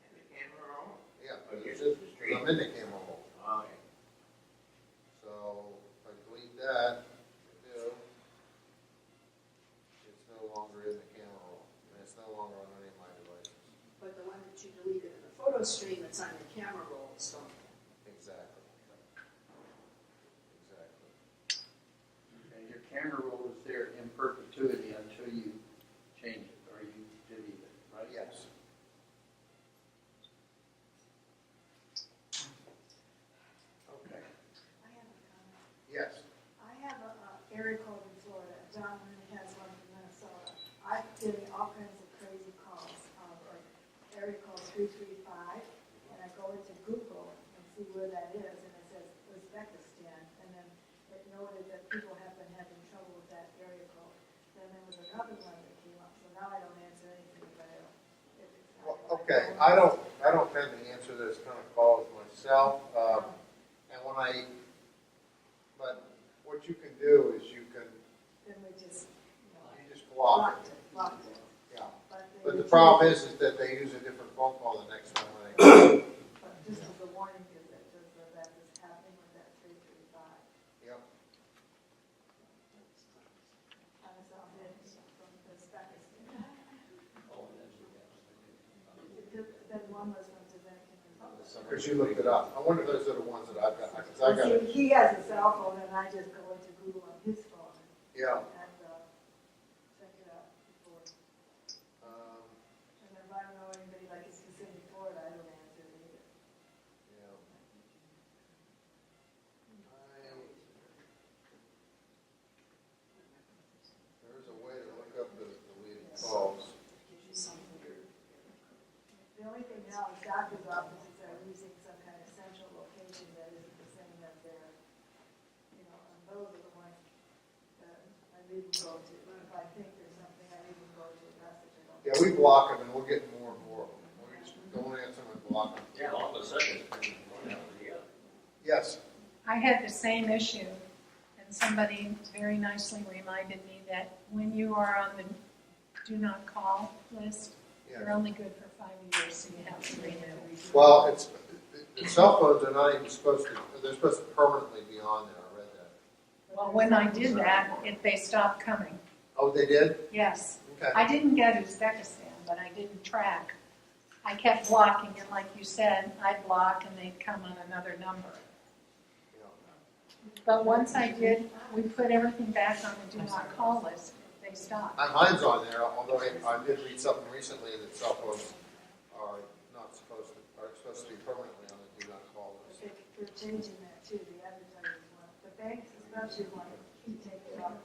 And the camera roll? Yeah, because I'm in the camera roll. Okay. So if I delete that, it's no longer in the camera roll, and it's no longer on any of my devices. But the one that you deleted in the photo stream that's on your camera roll is still. Exactly. Exactly. and your camera roll is there in perpetuity until you change it or you delete it, right? Yes. Okay. I have a comment. Yes. I have a area code in Florida. John Lynn has one from Minnesota. I'm getting all kinds of crazy calls, like area code 335, and I go into Google and see where that is, and it says Uzbekistan, and then it noted that people have been having trouble with that area code. Then there was another one that came up, so now I don't answer anything if I don't. If it's not Well, okay, I don't tend to answer this kind of calls myself, and but what you can do is you can Then we just, block it. blocked it. Yeah. But But the problem is that they use a different phone call the next time when they. But just as a warning, is that just that is happening with that 335. Yep. I was out there from Uzbekistan. Then one was from Dominican Republic. Because she looked it up. I wonder if those are the ones that I've got, because I got it. He has a cell phone and I just go into Google on his phone Yeah. and check it out before. Um, And if I don't know anybody like is Kissimmee Ford, I don't answer it either. yeah. There's a way to look up the deleted calls. The only thing now is doctor's offices are using some kind of central location that isn't the same as their, you know, and those are the ones that I leave them go to. If I think there's something I leave them go to, message it. Yeah, we block them and we'll get more and more of them. We just don't answer them and block them. Yeah, all of a sudden, it's been one after the other. Yes. I had the same issue, and somebody very nicely reminded me that when you are on the do not call list, you're only good for 5 years, so you have to renew. Well, it's, the cell phones are not even supposed to, they're supposed to permanently be on there. I read that. Well, when I did that, they stopped coming. Oh, they did? Yes. Okay. I didn't get Uzbekistan, but I didn't track. I kept blocking, and like you said, I'd block and they'd come on another number. But once I did, we put everything back on the do not call list, they stopped. Mine's on there, although I did read something recently that cell phones are not supposed to, are supposed to be permanently on the do not call list. They're changing that too, the advertisers want, the banks especially want to keep taking it off.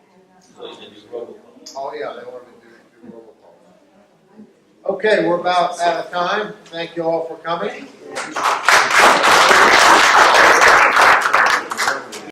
So you can do robocalls. Oh, yeah, they want to do robocalls. Okay, we're about out of time. Thank you all for coming.